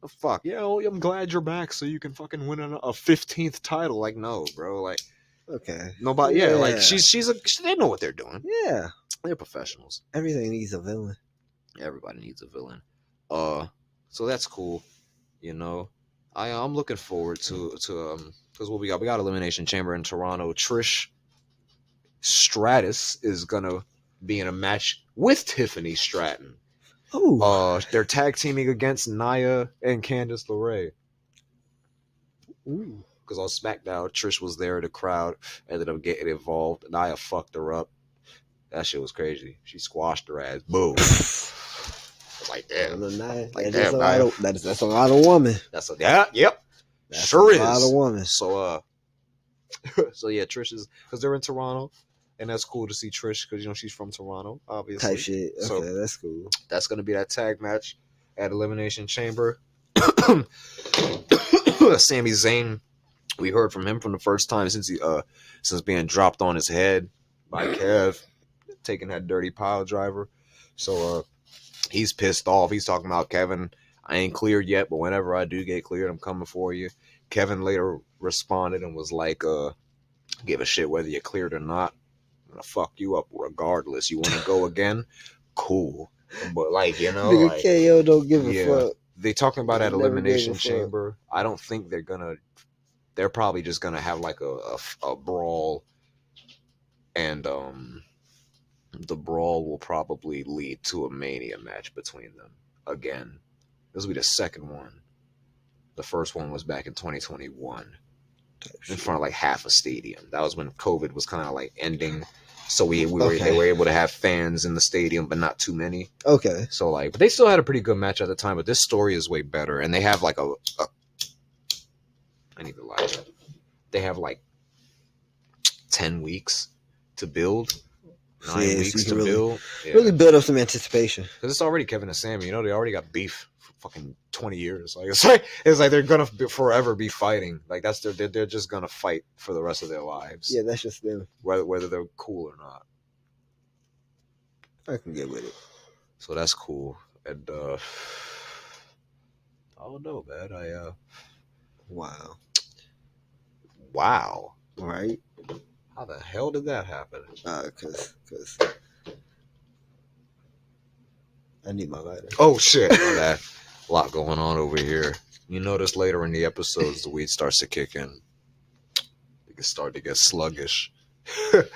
fuck. Yeah, I'm glad you're back so you can fucking win a 15th title. Like, no, bro. Like, okay. Nobody, yeah, like, they know what they're doing. Yeah. They're professionals. Everything needs a villain. Everybody needs a villain. So that's cool, I'm looking forward to because what we got Elimination Chamber in Toronto. Trish Stratus is gonna be in a match with Tiffany Stratton. Oh, they're tag teaming against Nia and Candice LeRae. Ooh. Because on SmackDown, Trish was there. The crowd ended up getting involved. Nia fucked her up. That shit was crazy. She squashed her ass. Boom. Like damn. That's a lot of woman. That's yep. That's sure a lot of woman. So yeah, Trish is because they're in Toronto, and that's cool to see Trish because she's from Toronto, obviously. Type shit. Okay, so that's cool. That's gonna be that tag match at Elimination Chamber. Sami Zayn, we heard from him from the first time since being dropped on his head by Kev, taking that dirty pile driver. So he's pissed off. He's talking about Kevin. I ain't cleared yet, but whenever I do get cleared, I'm coming for you. Kevin later responded and was like, give a shit whether you're cleared or not. I'm gonna fuck you up regardless. You want to go again? Cool. But Nigga, KO don't give a fuck. They talking about at Elimination Chamber. I don't think they're probably just gonna have like a brawl, and the brawl will probably lead to a Mania match between them again. This will be the second one. The first one was back in 2021 in front of like half a stadium. That was when COVID was kind of like ending. So they were able to have fans in the stadium, but not too many. Okay. So but they still had a pretty good match at the time, but this story is way better. And they have like I need to lie. They have like 10 weeks to build. 9 weeks to build. Yeah. Really build up some anticipation. Because it's already Kevin and Sami. They already got beef for fucking 20 years. It's like they're gonna forever be fighting. Like they're just gonna fight for the rest of their lives. Yeah, that's just them. Whether they're cool or not. I can get with it. So that's cool. And I don't know, man. Wow. Right? How the hell did that happen? Cause I need my lighter. Oh shit! A lot going on over here. You notice later in the episodes the weed starts to kick in. It can start to get sluggish. But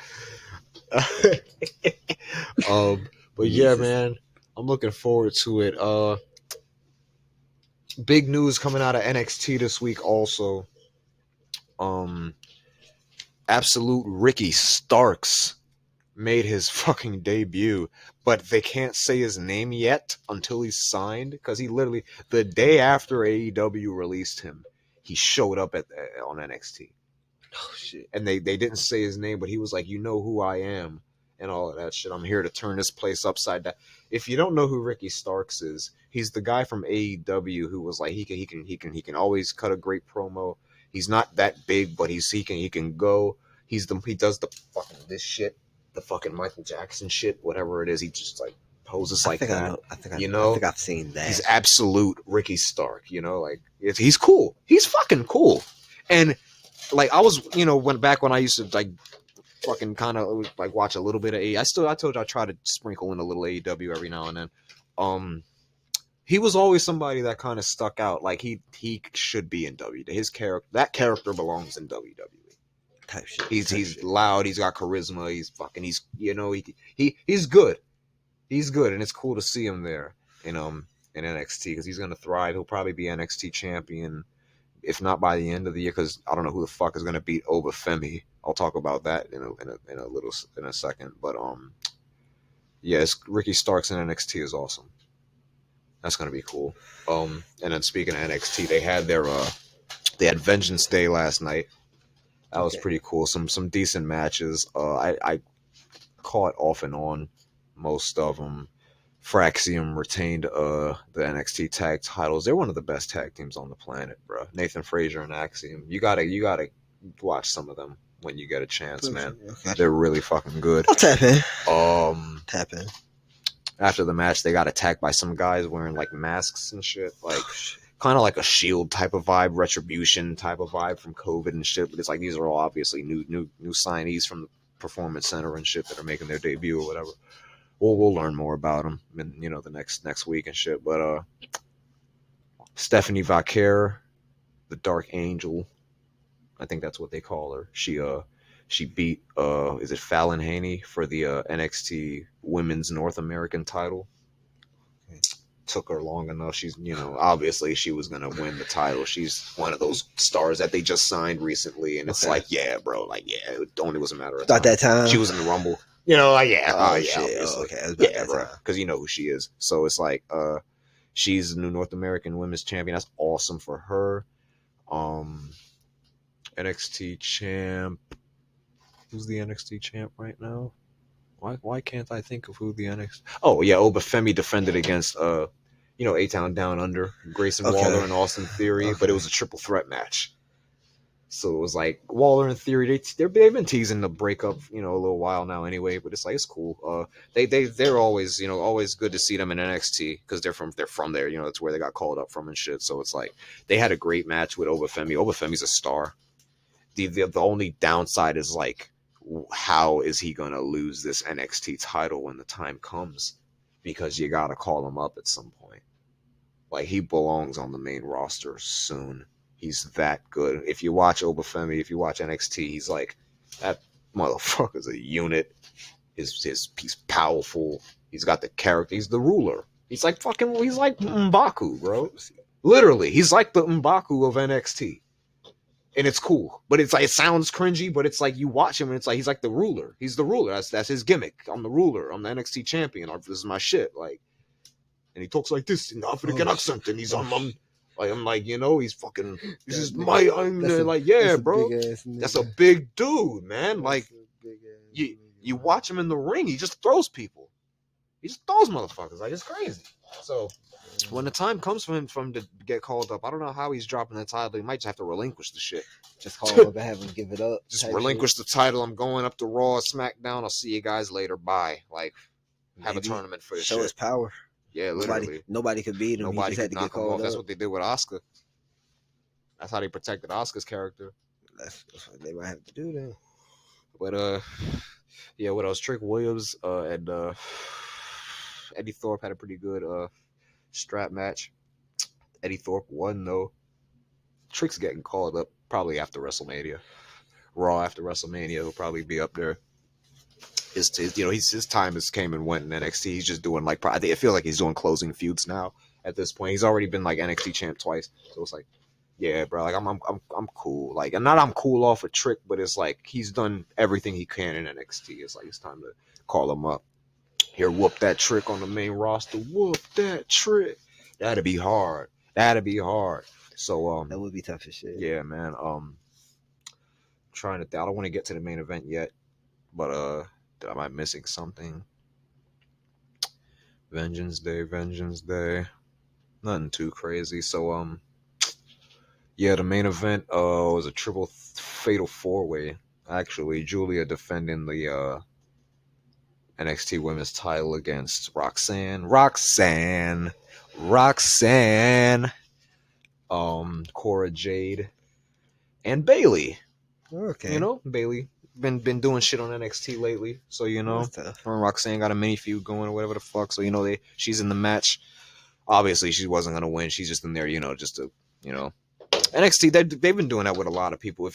yeah, man, I'm looking forward to it. Big news coming out of NXT this week also. Absolute Ricky Starks made his fucking debut, but they can't say his name yet until he's signed because he literally the day after AEW released him, he showed up on NXT. Oh shit! And they didn't say his name, but he was like, "You know who I am," and all of that shit. I'm here to turn this place upside down. If you don't know who Ricky Starks is, he's the guy from AEW who was like he can always cut a great promo. He's not that big, but he can go. He does the fucking this shit, the fucking Michael Jackson shit, whatever it is. He just like poses like that. I know. I You think know, I've seen that. he's absolute Ricky Stark. You know, like he's cool. He's fucking cool. And like I was, when I used to like fucking kind of like watch a little bit of A. I told you I try to sprinkle in a little AEW every now and then. He was always somebody that kind of stuck out. Like he should be in WWE. That character belongs in WWE. Type shit. He's loud. He's got charisma. He's fucking. He's good. He's good, and it's cool to see him there in NXT because he's gonna thrive. He'll probably be NXT champion, if not by the end of the year. Because I don't know who the fuck is gonna beat Obafemi. I'll talk about that in a second. But yes, Ricky Starks in NXT is awesome. That's gonna be cool. And then speaking of NXT, they had Vengeance Day last night. That was pretty cool. Some decent matches. I caught off and on most of them. Fraxium retained the NXT tag titles. They're one of the best tag teams on the planet, bro. Nathan Frazier and Axiom. You gotta watch some of them when you get a chance, man. Okay. They're really fucking good. I'll tap in. Tap in. After the match, they got attacked by some guys wearing like masks and shit, like kind of like a Shield type of vibe, Retribution type of vibe from COVID and shit. But it's like these are all obviously new signees from the Performance Center and shit that are making their debut or whatever. We'll learn more about them in the next week and shit. But Stephanie Vaquer, the Dark Angel, I think that's what they call her. She beat is it Fallon Haney for the NXT Women's North American title. Took her long enough. She's obviously she was gonna win the title. She's one of those stars that they just signed recently, and it's like, yeah, bro, like it only was a matter of time. About that time she was in the Rumble. Like yeah, shit. Obviously. Okay, yeah, bro, because you know who she is. So it's like she's the new North American Women's Champion. That's awesome for her. NXT champ. Who's the NXT champ right now? Why can't I think of who the NXT? Oh yeah, Obafemi defended against A-Town Down Under, Grayson Waller and Austin Theory, but it was a triple threat match. So it was like Waller and Theory. They've been teasing the breakup, a little while now anyway. But it's like it's cool. They're always always good to see them in NXT because they're from there. That's where they got called up from and shit. So it's like they had a great match with Obafemi. Obafemi's a star. The only downside is like, how is he gonna lose this NXT title when the time comes? Because you gotta call him up at some point. Like he belongs on the main roster soon. He's that good. If you watch Obafemi, if you watch NXT, he's like that motherfucker's a unit. He's powerful. He's got the character. He's the ruler. He's like M'Baku, bro. Literally, he's like the M'Baku of NXT. And it's cool, but it's like it sounds cringy, but it's like you watch him and it's like he's like the ruler. He's the ruler. That's his gimmick. I'm the ruler. I'm the NXT champion. This is my shit. Like, and he talks like this in the African accent, and he's I'm like he's fucking. This is my. Like yeah, bro. That's a big dude, man. Like you watch him in the ring, he just throws people. He just throws motherfuckers. Like it's crazy. So. When the time comes for him to get called up, I don't know how he's dropping the title. He might just have to relinquish the shit. Just call him up and have him give it up. Just relinquish the title. I'm going up to Raw, SmackDown. I'll see you guys later. Bye. Like, have a tournament for this shit. Show his power. Yeah, literally. Nobody could beat him. Nobody he just had could to knock get him called off. That's up. what they did with Asuka. That's how they protected Asuka's character. That's what they might have to do then. But yeah, what else? Trick Williams and Eddie Thorpe had a pretty good strap match. Eddie Thorpe won though. Trick's getting called up probably after WrestleMania. Raw after WrestleMania, he'll probably be up there. His time has came and went in NXT. He's just doing like I feel like he's doing closing feuds now at this point. He's already been like NXT champ twice, so it's like, yeah, bro. Like I'm cool. Like, and not I'm cool off a Trick, but it's like he's done everything he can in NXT. It's like it's time to call him up. Here, whoop that Trick on the main roster. Whoop that Trick. That'd be hard. So that would be tough as shit. Yeah, man. Trying to. I don't want to get to the main event yet, but am I missing something? Vengeance Day. Nothing too crazy. So yeah, the main event was a triple fatal 4-way. Actually, Julia defending the NXT Women's title against Roxanne, Cora Jade, and Bailey. Okay. You know, Bailey been doing shit on NXT lately, so you know, her and Roxanne got a mini feud going or whatever the fuck. So you know, she's in the match. Obviously, she wasn't gonna win. She's just in there, you know, just to, you know, NXT. They've been doing that with a lot of people.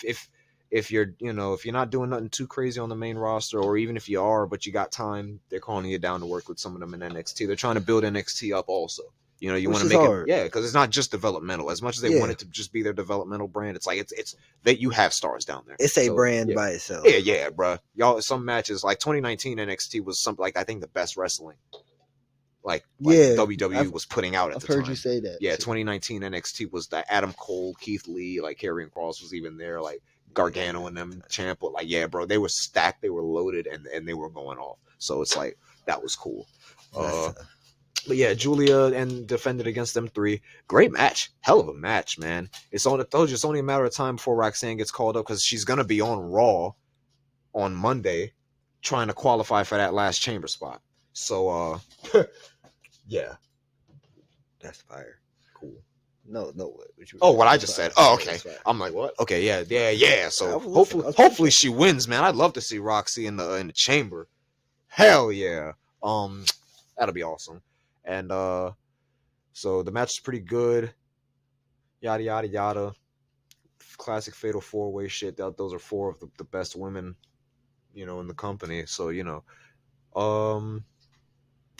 If you're, you know, if you're not doing nothing too crazy on the main roster, or even if you are, but you got time, they're calling you down to work with some of them in NXT. They're trying to build NXT up also. You know, you want to make it, yeah, because it's not just developmental. As much as they want it to just be their developmental brand, it's like it's that you have stars down there. It's a brand by itself. Yeah, bro. Y'all, some matches like 2019 NXT was something like I think the best wrestling. Like WWE was putting out at the time. I've heard you say that. Yeah, 2019 NXT was the Adam Cole, Keith Lee, like Karrion Kross was even there, like Gargano and them, Ciampa. Like, yeah, bro, they were stacked, they were loaded, and they were going off. So it's like that was cool. But yeah, Julia and defended against them three. Great match, hell of a match, man. It's only a matter of time before Roxanne gets called up because she's gonna be on Raw on Monday, trying to qualify for that last chamber spot. So yeah, that's fire. Cool. No. What I just said. Oh, okay. I'm like, what? Okay, yeah. So hopefully she wins, man. I'd love to see Roxy in the chamber. Hell yeah. That'll be awesome. And so the match is pretty good. Yada yada yada. Classic fatal 4-way shit. Those are four of the best women, you know, in the company. So you know,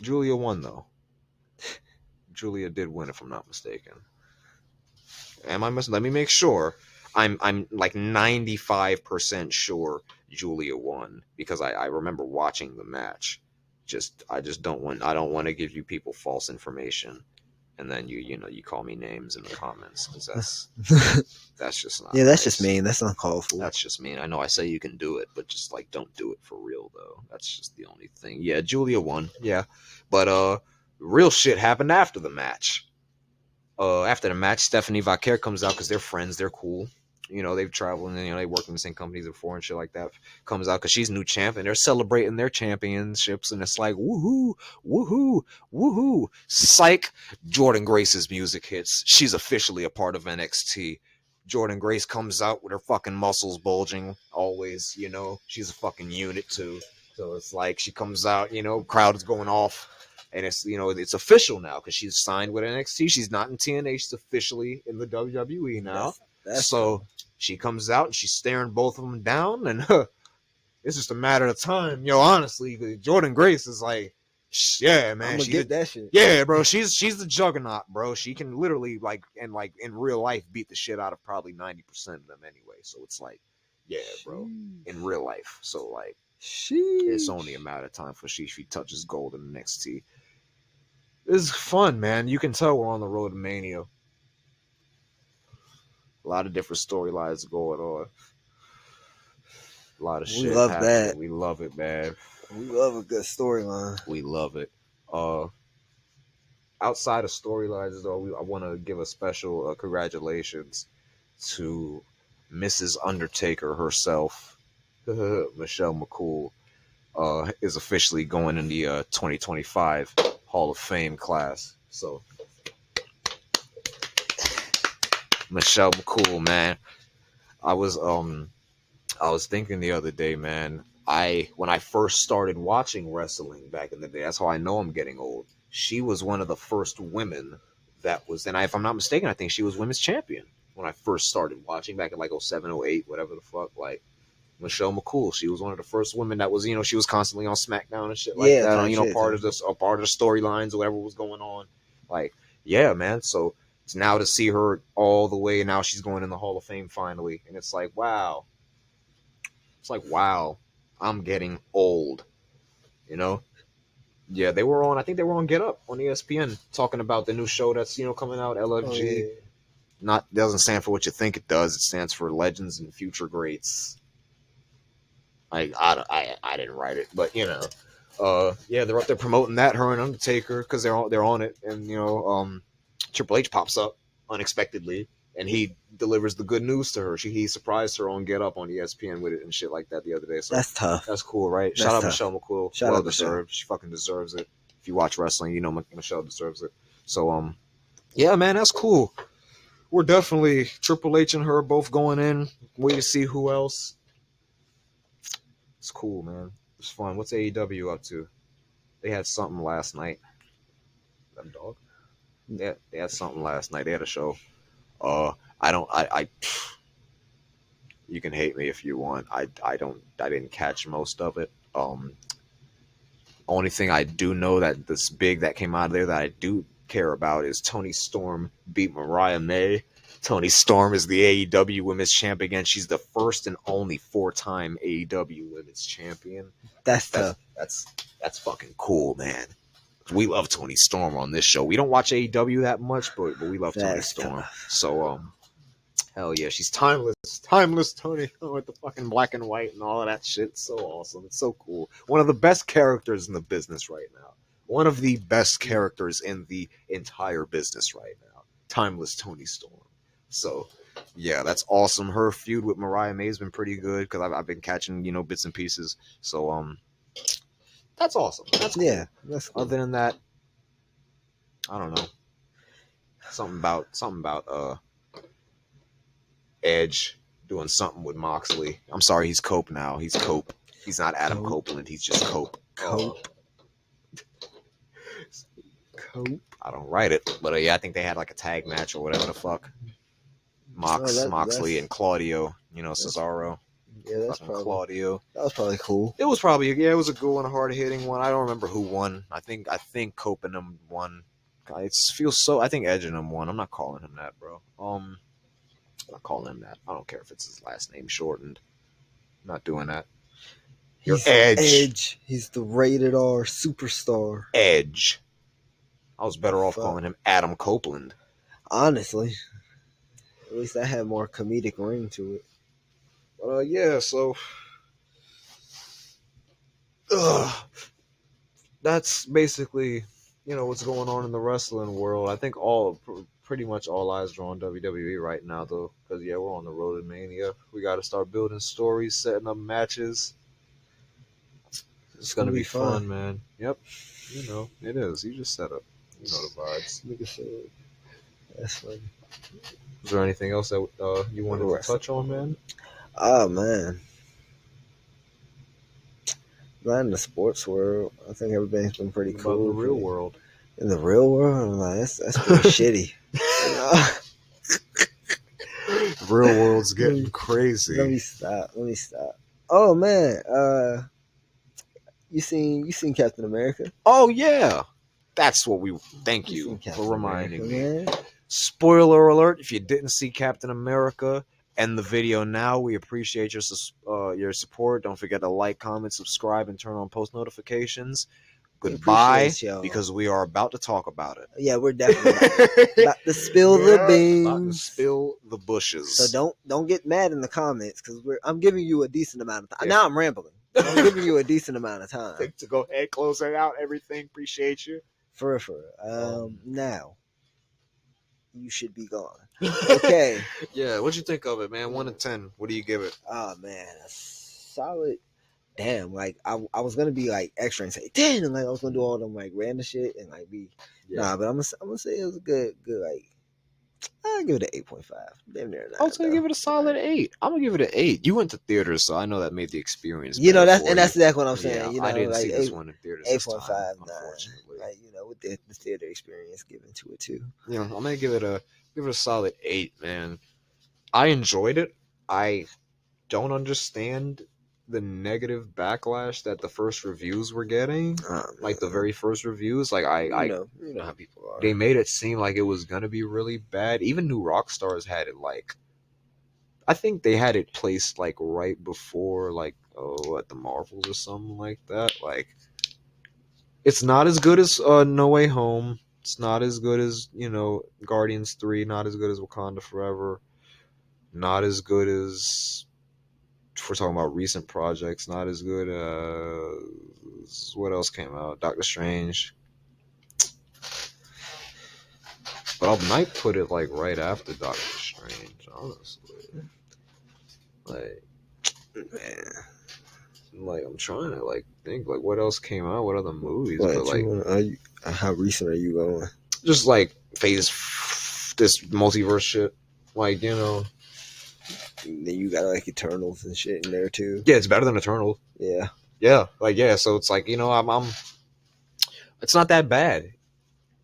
Julia won though. Julia did win, if I'm not mistaken. Am I missing? Let me make sure. I'm like 95% sure Julia won because I remember watching the match. I don't want to give you people false information, and then you call me names in the comments because that's just not. Yeah, that's nice. Just mean. That's uncalled for. That's just mean. I know I say you can do it, but just like don't do it for real though. That's just the only thing. Yeah, Julia won. Yeah, but real shit happened after the match. After the match, Stephanie Vaquer comes out because they're friends, they're cool. You know, they've traveled and they work in the same companies before and shit like that. Comes out because she's new champ and they're celebrating their championships and it's like woohoo, woohoo, woohoo. Psych. Jordan Grace's music hits. She's officially a part of NXT. Jordan Grace comes out with her fucking muscles bulging. Always, you know, she's a fucking unit too. So it's like she comes out, you know, crowd is going off. And it's, you know, it's official now because she's signed with NXT. She's not in TNA. She's officially in the WWE now. That's so she comes out and she's staring both of them down. And it's just a matter of time. Yo, honestly, Jordan Grace is like, yeah, man. I'm gonna get that shit. Yeah, bro. She's the juggernaut, bro. She can literally, like in real life, beat the shit out of probably 90% of them anyway. So it's like, yeah, bro. In real life. So, like, it's only a matter of time for she touches gold in NXT. It's fun, man. You can tell we're on the road to Mania. A lot of different storylines going on. A lot of shit. We love happening. That. We love it, man. We love a good storyline. We love it. Outside of storylines, though, I want to give a special congratulations to Mrs. Undertaker herself, Michelle McCool. Is officially going in the 2025 Hall of Fame class. So, Michelle McCool, man. I was thinking the other day, man. When I first started watching wrestling back in the day, that's how I know I'm getting old. She was one of the first women that was, and if I'm not mistaken, I think she was women's champion when I first started watching back in like 07, 08, whatever the fuck, like. Michelle McCool, she was one of the first women that was, you know, she was constantly on SmackDown and shit like that. You know, part of the storylines or whatever was going on. Like, yeah, man. So it's now to see her all the way. Now she's going in the Hall of Fame finally, and it's like, wow. It's like, wow, I'm getting old. You know? Yeah, they were on. I think they were on Get Up on ESPN talking about the new show that's, you know, coming out. LFG. Doesn't stand for what you think it does. It stands for Legends and Future Greats. I didn't write it, but you know, yeah, they're up there promoting that, her and Undertaker, because they're on it, and you know, Triple H pops up unexpectedly, and he delivers the good news to her. He surprised her on Get Up on ESPN with it and shit like that the other day. So That's tough. That's cool, right? That's Shout out tough. Michelle McCool. Shout well out Michelle. deserved. She fucking deserves it. If you watch wrestling, you know Michelle deserves it. So yeah, man, that's cool. We're definitely Triple H and her both going in. Wait to see who else. It's cool, man. It's fun. What's AEW up to? They had something last night. That dog. They had something last night. They had a show. I you can hate me if you want. I didn't catch most of it. Only thing I do know that's big that came out of there that I do care about is Toni Storm beat Mariah May. Toni Storm is the AEW Women's Champion again. She's the first and only 4-time AEW Women's Champion. That's tough. That's fucking cool, man. We love Toni Storm on this show. We don't watch AEW that much, but we love Toni Storm. Tough. So hell yeah, she's timeless Toni with the fucking black and white and all of that shit. It's so awesome. It's so cool. One of the best characters in the business right now. One of the best characters in the entire business right now. Timeless Toni Storm. So yeah, that's awesome. Her feud with Mariah May has been pretty good because I've been catching bits and pieces. So that's awesome. That's cool. Yeah. That's cool. Other than that, I don't know. Something about Edge doing something with Moxley. I'm sorry, he's Cope now. He's Cope. He's not Adam Copeland. He's just Cope. Cope. I don't write it, but yeah, I think they had like a tag match or whatever the fuck. Moxley and Claudio. Cesaro. Yeah, that's probably Claudio. That was probably cool. It was probably it was a good one, a hard hitting one. I don't remember who won. I think Cope and them won. It feels so. I think Edge and them won. I'm not calling him that, bro. I'm not calling him that. I don't care if it's his last name shortened. I'm not doing that. He's Edge. He's the rated R superstar. Edge. I was better off calling him Adam Copeland. Honestly. At least that had more comedic ring to it. Yeah, so that's basically, what's going on in the wrestling world. I think pretty much all eyes are on WWE right now, though, because, yeah, we're on the road to Mania. We got to start building stories, setting up matches. It's going to be fun, man. Yep. It is. You just set up. You know the vibes. That's funny. Is there anything else that you wanted to touch on, man? Oh, man. Not in the sports world. I think everything's been pretty cool. In the real world. In the real world? I'm like, that's pretty shitty. The real world's getting crazy. Let me stop. Oh, man. You seen Captain America? Oh, yeah. That's what thank you for reminding me. Spoiler alert, if you didn't see Captain America, end the video now. We appreciate your support. Don't forget to like, comment, subscribe, and turn on post notifications. Goodbye, because we are about to talk about it. Yeah, we're definitely about to spill the beans. About to spill the bushes. So don't get mad in the comments, because I'm giving you a decent amount of time. Yeah. Now I'm rambling. I'm giving you a decent amount of time. To go ahead, close it out, everything. Appreciate you. For real. Now, you should be gone. Okay. Yeah, what'd you think of it, man? 1 to 10. What do you give it? Oh, man. A solid. Damn, like, I was going to be, like, extra and say 10, and, like, I was going to do all them, like, random shit and, like, be. Yeah. Nah, but I'm gonna say it was a good, like, I'll give it an 8.5. Damn near 9. I was gonna give it a solid 8. I'm gonna give it an 8. You went to theaters, so I know that made the experience. That's exactly what I'm saying. Yeah, I didn't see this one in theaters. 8.5, unfortunately. Like, with the theater experience given to it too. I'm gonna give it a solid 8, man. I enjoyed it. I don't understand the negative backlash that the first reviews were getting. Like the very first reviews, like I you know how people are. They made it seem like it was gonna be really bad. Even New Rockstars had it like, I think they had it placed like right before like at the Marvels or something like that. Like, it's not as good as No Way Home. It's not as good as Guardians 3. Not as good as Wakanda Forever. Not as good as, if we're talking about recent projects, not as good as what else came out? Doctor Strange. But I might put it like right after Doctor Strange. strange, honestly. Like, Man, like I'm trying to like think like what else came out, what other movies, what but you like want? How recent are you going? just like this multiverse shit. Like, Then you got like Eternals and shit in there too. yeah, it's better than Eternal. Yeah, Yeah, like yeah, so it's like, I'm it's not that bad.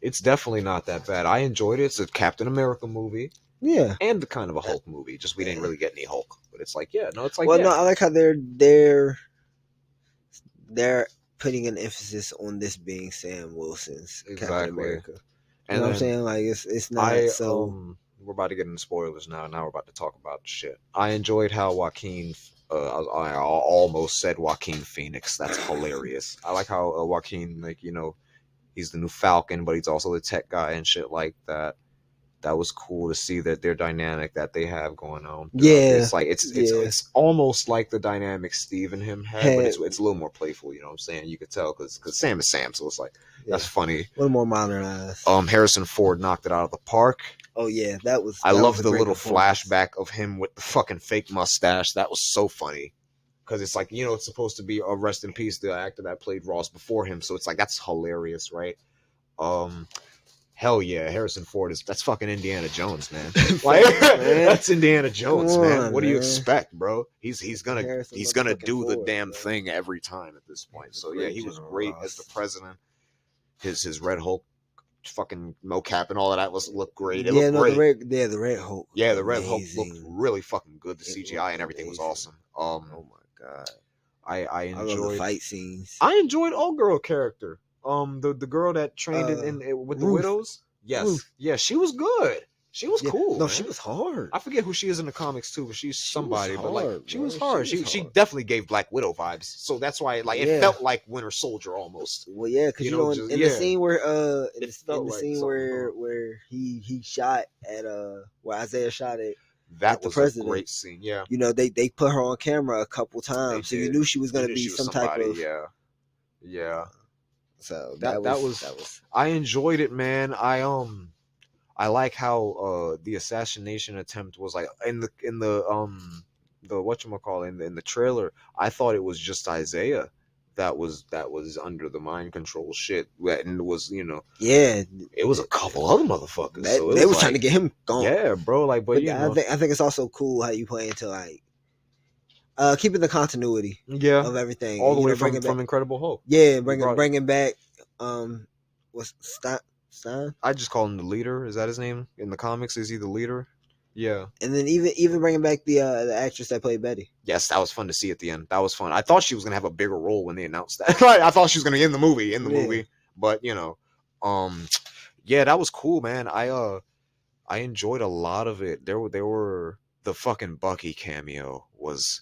It's definitely not that bad. I enjoyed it. It's a Captain America movie yeah. and the kind of a Hulk movie. Just we didn't really get any Hulk, but it's like, yeah, no, it's like, Well, yeah, no, I like how they're putting an emphasis on this being Sam Wilson's Captain exactly. America. You And know what I'm then saying? Like it's not so. we're about to get into spoilers now. Now we're about to talk about the shit. I enjoyed how Joaquin. I almost said Joaquin Phoenix. That's hilarious. I like how Joaquin, like, he's the new Falcon, but he's also the tech guy and shit like that. That was cool to see that their dynamic that they have going on. Yeah, It's like it's yeah. it's almost like the dynamic Steve and him had, but it's a little more playful. You know what I'm saying? You could tell because Sam is Sam, so it's like that's funny. A little more modernized. Harrison Ford knocked it out of the park. Oh yeah, that was. I that love was a the great little performance. flashback of him with the fucking fake mustache. That was so funny. Because it's like, it's supposed to be a rest in peace, the actor that played Ross before him. So it's like, that's hilarious, right? Hell yeah, Harrison Ford that's fucking Indiana Jones, man. Like, that's Indiana Jones, man. What do you expect, bro? He's gonna do the damn thing every time at this point. So yeah, he was great as the president. His Red Hulk fucking mocap and all of that looked great. It looked great. The Red Hulk. Yeah, the Red Hulk looked really fucking good. The CGI and everything was awesome. Oh my god, I enjoyed love the fight scenes. I enjoyed old girl character. The girl that trained in with the Ruth. widows. Yes, Ruth. yeah, she was good. She was cool. No, man. she was hard. I forget who she is in the comics too, but she's somebody. But like, she was hard. She hard. definitely gave Black Widow vibes. So that's why it felt like Winter Soldier almost. Well, yeah, because in the scene where where he shot at where Isaiah shot at. That was the president. A great scene. Yeah, they put her on camera a couple times, so you knew she was going to be some type of yeah. So that was I enjoyed it, man. I like how the assassination attempt was like in the whatchamacallit in the trailer. I thought it was just Isaiah that was under the mind control shit, and it was it was a couple other motherfuckers. They was trying to get him gone. Yeah, bro. Like, but I think it's also cool how you play into like keeping the continuity of everything all the way from Incredible Hulk. Yeah, bringing back what's Stein? I just call him the leader. Is that his name in the comics? Is he the leader? Yeah. And then even bringing back the actress that played Betty. Yes, that was fun to see at the end. That was fun. I thought she was gonna have a bigger role when they announced that. I thought she was gonna be in the movie. But yeah, that was cool, man. I enjoyed a lot of it. There were the fucking Bucky cameo was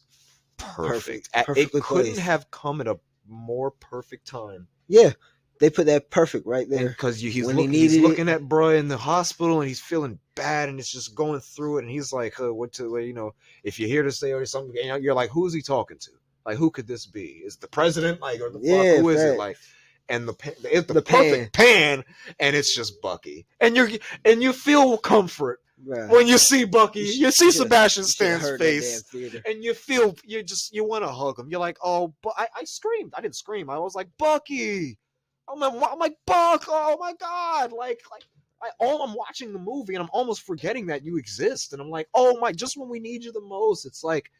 perfect. It couldn't have come at a more perfect time. Yeah. They put that perfect right there. Because he's looking at bruh in the hospital and he's feeling bad and it's just going through it. And he's like, if you're here to say or something, you're like, who is he talking to? Like, who could this be? Is the president? Like, or the fuck? Who is it? Like, and it's the perfect pan and it's just Bucky. And you feel comfort. Right. When you see Bucky, you see Sebastian Stan's face, and you want to hug him. You're like, oh, but I screamed. I didn't scream. I was like, Bucky. I'm like, Buck, oh my god, I'm watching the movie and I'm almost forgetting that you exist, and I'm like, oh my, just when we need you the most, it's like,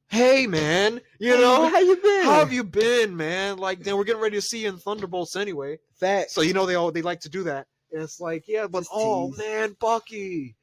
hey man, how you been? How have you been, man? Like, then we're getting ready to see you in Thunderbolts anyway. Fact. So they like to do that, and it's like, yeah, but man, Bucky,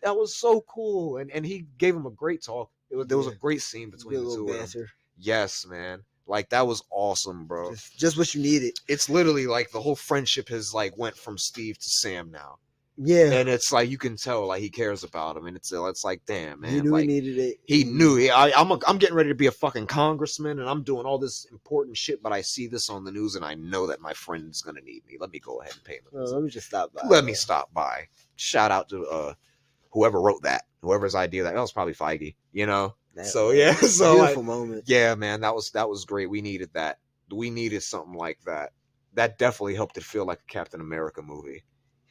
that was so cool, and he gave him a great talk. There was a great scene between the two of them. Yes, man. Like, that was awesome, bro. Just what you needed. It's literally like the whole friendship has went from Steve to Sam now. Yeah. And it's like you can tell he cares about him, and it's like, damn, man. He knew he needed it. He knew. I'm getting ready to be a fucking congressman, and I'm doing all this important shit, but I see this on the news, and I know that my friend's gonna need me. Let me go ahead and pay him. Let me just stop by. Let me stop by. Shout out to whoever wrote that, whoever's idea that was probably Feige. Beautiful moment. Yeah, man, that was great. We needed that. We needed something like that. That definitely helped it feel like a Captain America movie.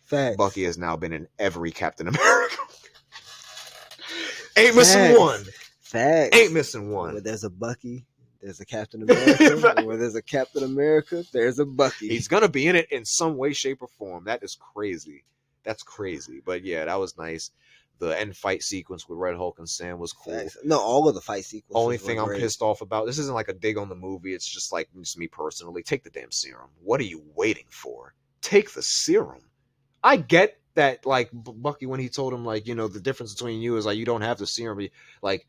Facts. Bucky has now been in every Captain America. Ain't missing one. Facts. Ain't missing one. Where there's a Bucky, there's a Captain America. Where there's a Captain America, there's a Bucky. He's gonna be in it in some way, shape, or form. That is crazy. That's crazy. But yeah, that was nice. The end fight sequence with Red Hulk and Sam was cool. Facts. No, all of the fight sequences. Only thing I'm pissed off about, this isn't like a dig on the movie. It's just like just me personally. Take the damn serum. What are you waiting for? Take the serum. I get that, like Bucky, when he told him, like, you know, the difference between you is like you don't have the serum. Like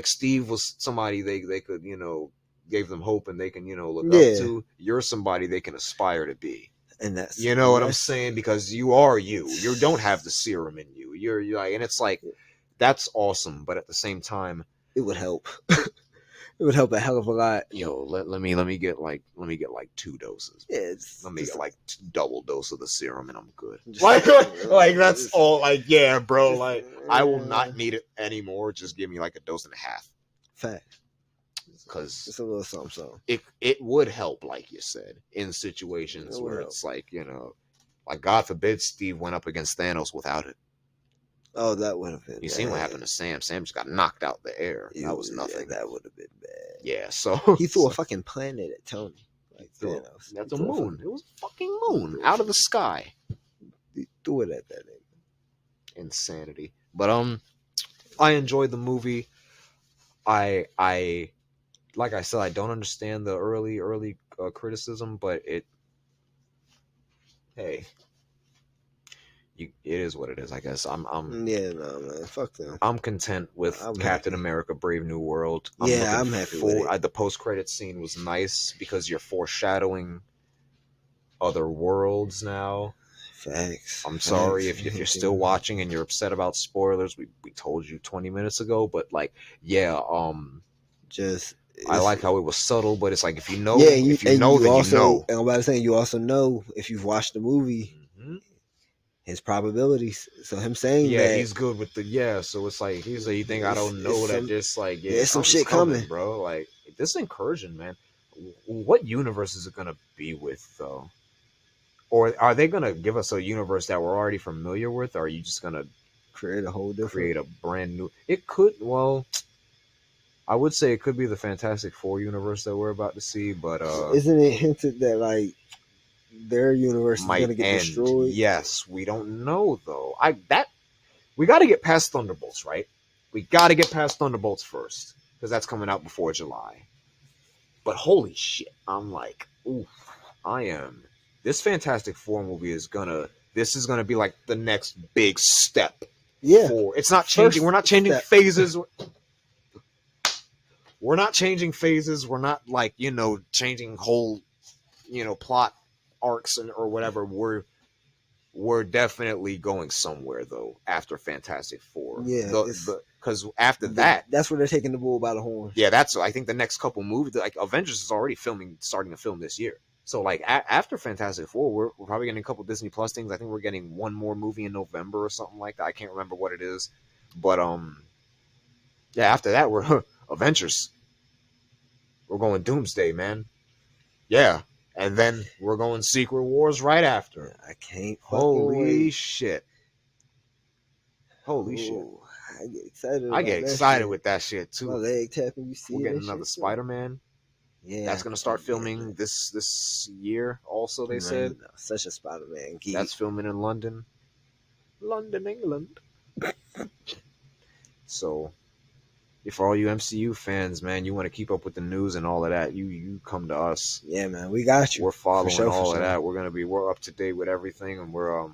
Steve was somebody they could, you know, gave them hope and they can, you know, look up to. You're somebody they can aspire to be. And that's, you know what I'm saying, because you are you. You don't have the serum in you. You're like, and it's like that's awesome, but at the same time, it would help. It would help a hell of a lot. Yo, let me get like 2 doses. Yeah, let me get like double dose of the serum and I'm good. Like that's all. Like, yeah, bro. Like, I will not need it anymore. Just give me like a dose and a half. Fact. Because it's a little something. It would help, like you said, in situations where it's like, you know, like God forbid Steve went up against Thanos without it. Oh, that would have been. You seen what happened to Sam? Sam just got knocked out the air. That was nothing. Yeah, that would have been bad. Yeah, so he threw a fucking planet at Tony. Like Thanos. That's a moon. It was a fucking moon out of the sky. He threw it at that nigga. Insanity. But I enjoyed the movie. I like I said, I don't understand the early criticism, but it is what it is. I guess I'm yeah, no man, fuck them. I'm content with Captain America: Brave New World. I'm happy with it. The post-credit scene was nice because you're foreshadowing other worlds now. Facts. I'm sorry if you're still watching and you're upset about spoilers. We told you 20 minutes ago, but like, yeah, I like how it was subtle, but it's like if you know, then you know. And I'm about to say, you also know if you've watched the movie, his probabilities. So him saying that, he's good with the so it's like you think I don't know that just like there's some shit coming, bro. Like this incursion, man. What universe is it gonna be with though? Or are they gonna give us a universe that we're already familiar with? Or are you just gonna create a brand new? It could. Well, I would say it could be the Fantastic Four universe that we're about to see, but isn't it hinted that like their universe is gonna get destroyed? Yes, we don't know though. We got to get past Thunderbolts, right? We got to get past Thunderbolts first because that's coming out before July. But holy shit, I'm like, oof, this Fantastic Four movie is gonna be like the next big step. Yeah, it's not changing. We're not changing phases. We're not changing phases. We're not like, you know, changing whole, you know, plot arcs or whatever. We're definitely going somewhere though after Fantastic Four. Yeah, because after that's where they're taking the bull by the horn. Yeah, that's I think the next couple movies, like Avengers is already starting to film this year. So like after Fantastic Four, we're probably getting a couple Disney Plus things. I think we're getting one more movie in November or something like that. I can't remember what it is, but after that we're Avengers. We're going Doomsday, man. Yeah. And then we're going Secret Wars right after. I can't. Holy shit. Holy shit. I get excited. I get excited with that shit too. My leg tapping. You see, we're getting another Spider-Man. Yeah, that's gonna start filming this year. Also, they said such a Spider-Man geek. That's filming in London, England. So, for all you MCU fans, man, you want to keep up with the news and all of that, you come to us. Yeah, man, we got you. We're following all of that. We're up to date with everything, and we're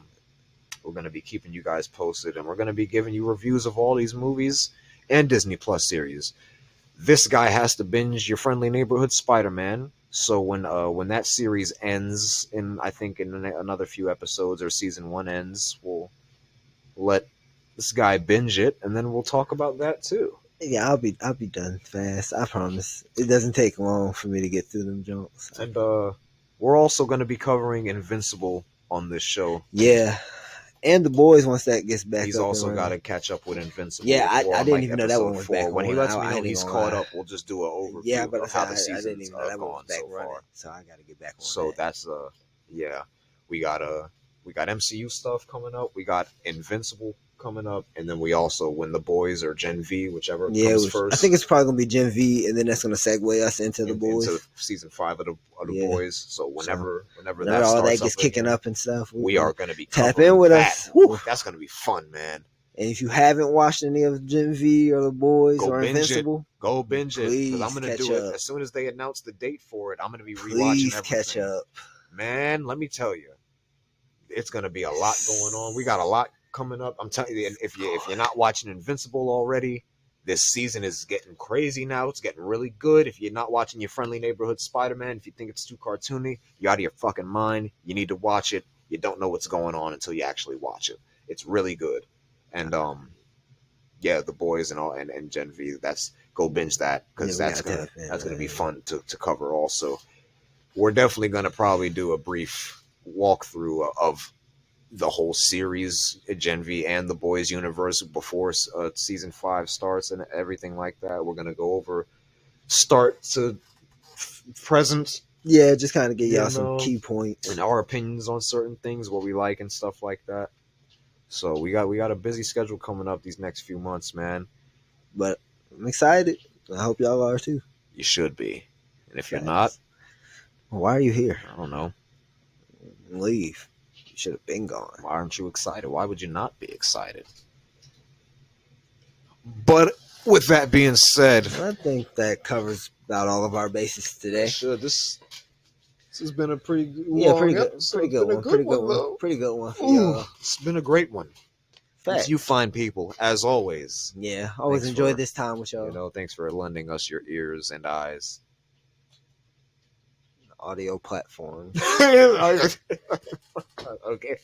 gonna be keeping you guys posted, and we're gonna be giving you reviews of all these movies and Disney Plus series. This guy has to binge Your Friendly Neighborhood Spider-Man. So when that series ends, I think in another few episodes, or season 1 ends, we'll let this guy binge it, and then we'll talk about that too. Yeah, I'll be done fast. I promise. It doesn't take long for me to get through them jokes. And we're also going to be covering Invincible on this show. Yeah. And The Boys, once that gets back, he's also got to catch up with Invincible. Yeah, I didn't even know that one was back. When he lets me know he's caught up, we'll just do an overview of how the season's I didn't even know that one was back so far. So I got to get back on so that. That's we got MCU stuff coming up. We got Invincible coming up, and then we also when the boys or Gen V, whichever comes first. I think it's probably gonna be Gen V, and then that's gonna segue us into the boys, into season 5 of the boys. So whenever that all that gets kicking up and stuff, we are gonna be tap in with us. Woo. That's gonna be fun, man. And if you haven't watched any of Gen V or the boys or Invincible, go binge it, because I'm gonna do it as soon as they announce the date for it. I'm gonna be rewatching everything. Catch up, man. Let me tell you, it's gonna be a lot going on. We got a lot coming up. I'm telling you, if you're not watching Invincible already, this season is getting crazy now. It's getting really good. If you're not watching your friendly neighborhood Spider-Man, if you think it's too cartoony, you're out of your fucking mind. You need to watch it. You don't know what's going on until you actually watch it. It's really good. And the boys and all and Gen V, go binge that, because that's gonna be fun to cover. Also, we're definitely gonna probably do a brief walkthrough of the whole series, Gen V and the boys universe, before season 5 starts and everything like that. We're gonna go over start to present. Yeah, just kind of get y'all some key points and our opinions on certain things, what we like and stuff like that. So we got a busy schedule coming up these next few months, man. But I'm excited. I hope y'all are too. You should be. And if you're not, well, why are you here? I don't know. Leave. You should have been gone. Why aren't you excited? Why would you not be excited? But with that being said, I think that covers about all of our bases today. Sure. This has been a pretty good one for y'all. It's been a great one. Facts. You fine people, as always. Yeah, always enjoy this time with y'all. Thanks for lending us your ears and eyes. Audio platform. Okay.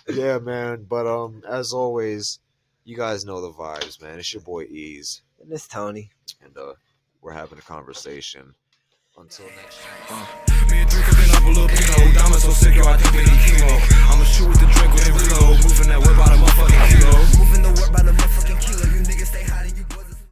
Yeah, man. But as always, you guys know the vibes, man. It's your boy Ease. And it's Tony. And we're having a conversation. Until next time. Me and Drake have been up a little Pino. Diamonds so sick, yo, I think we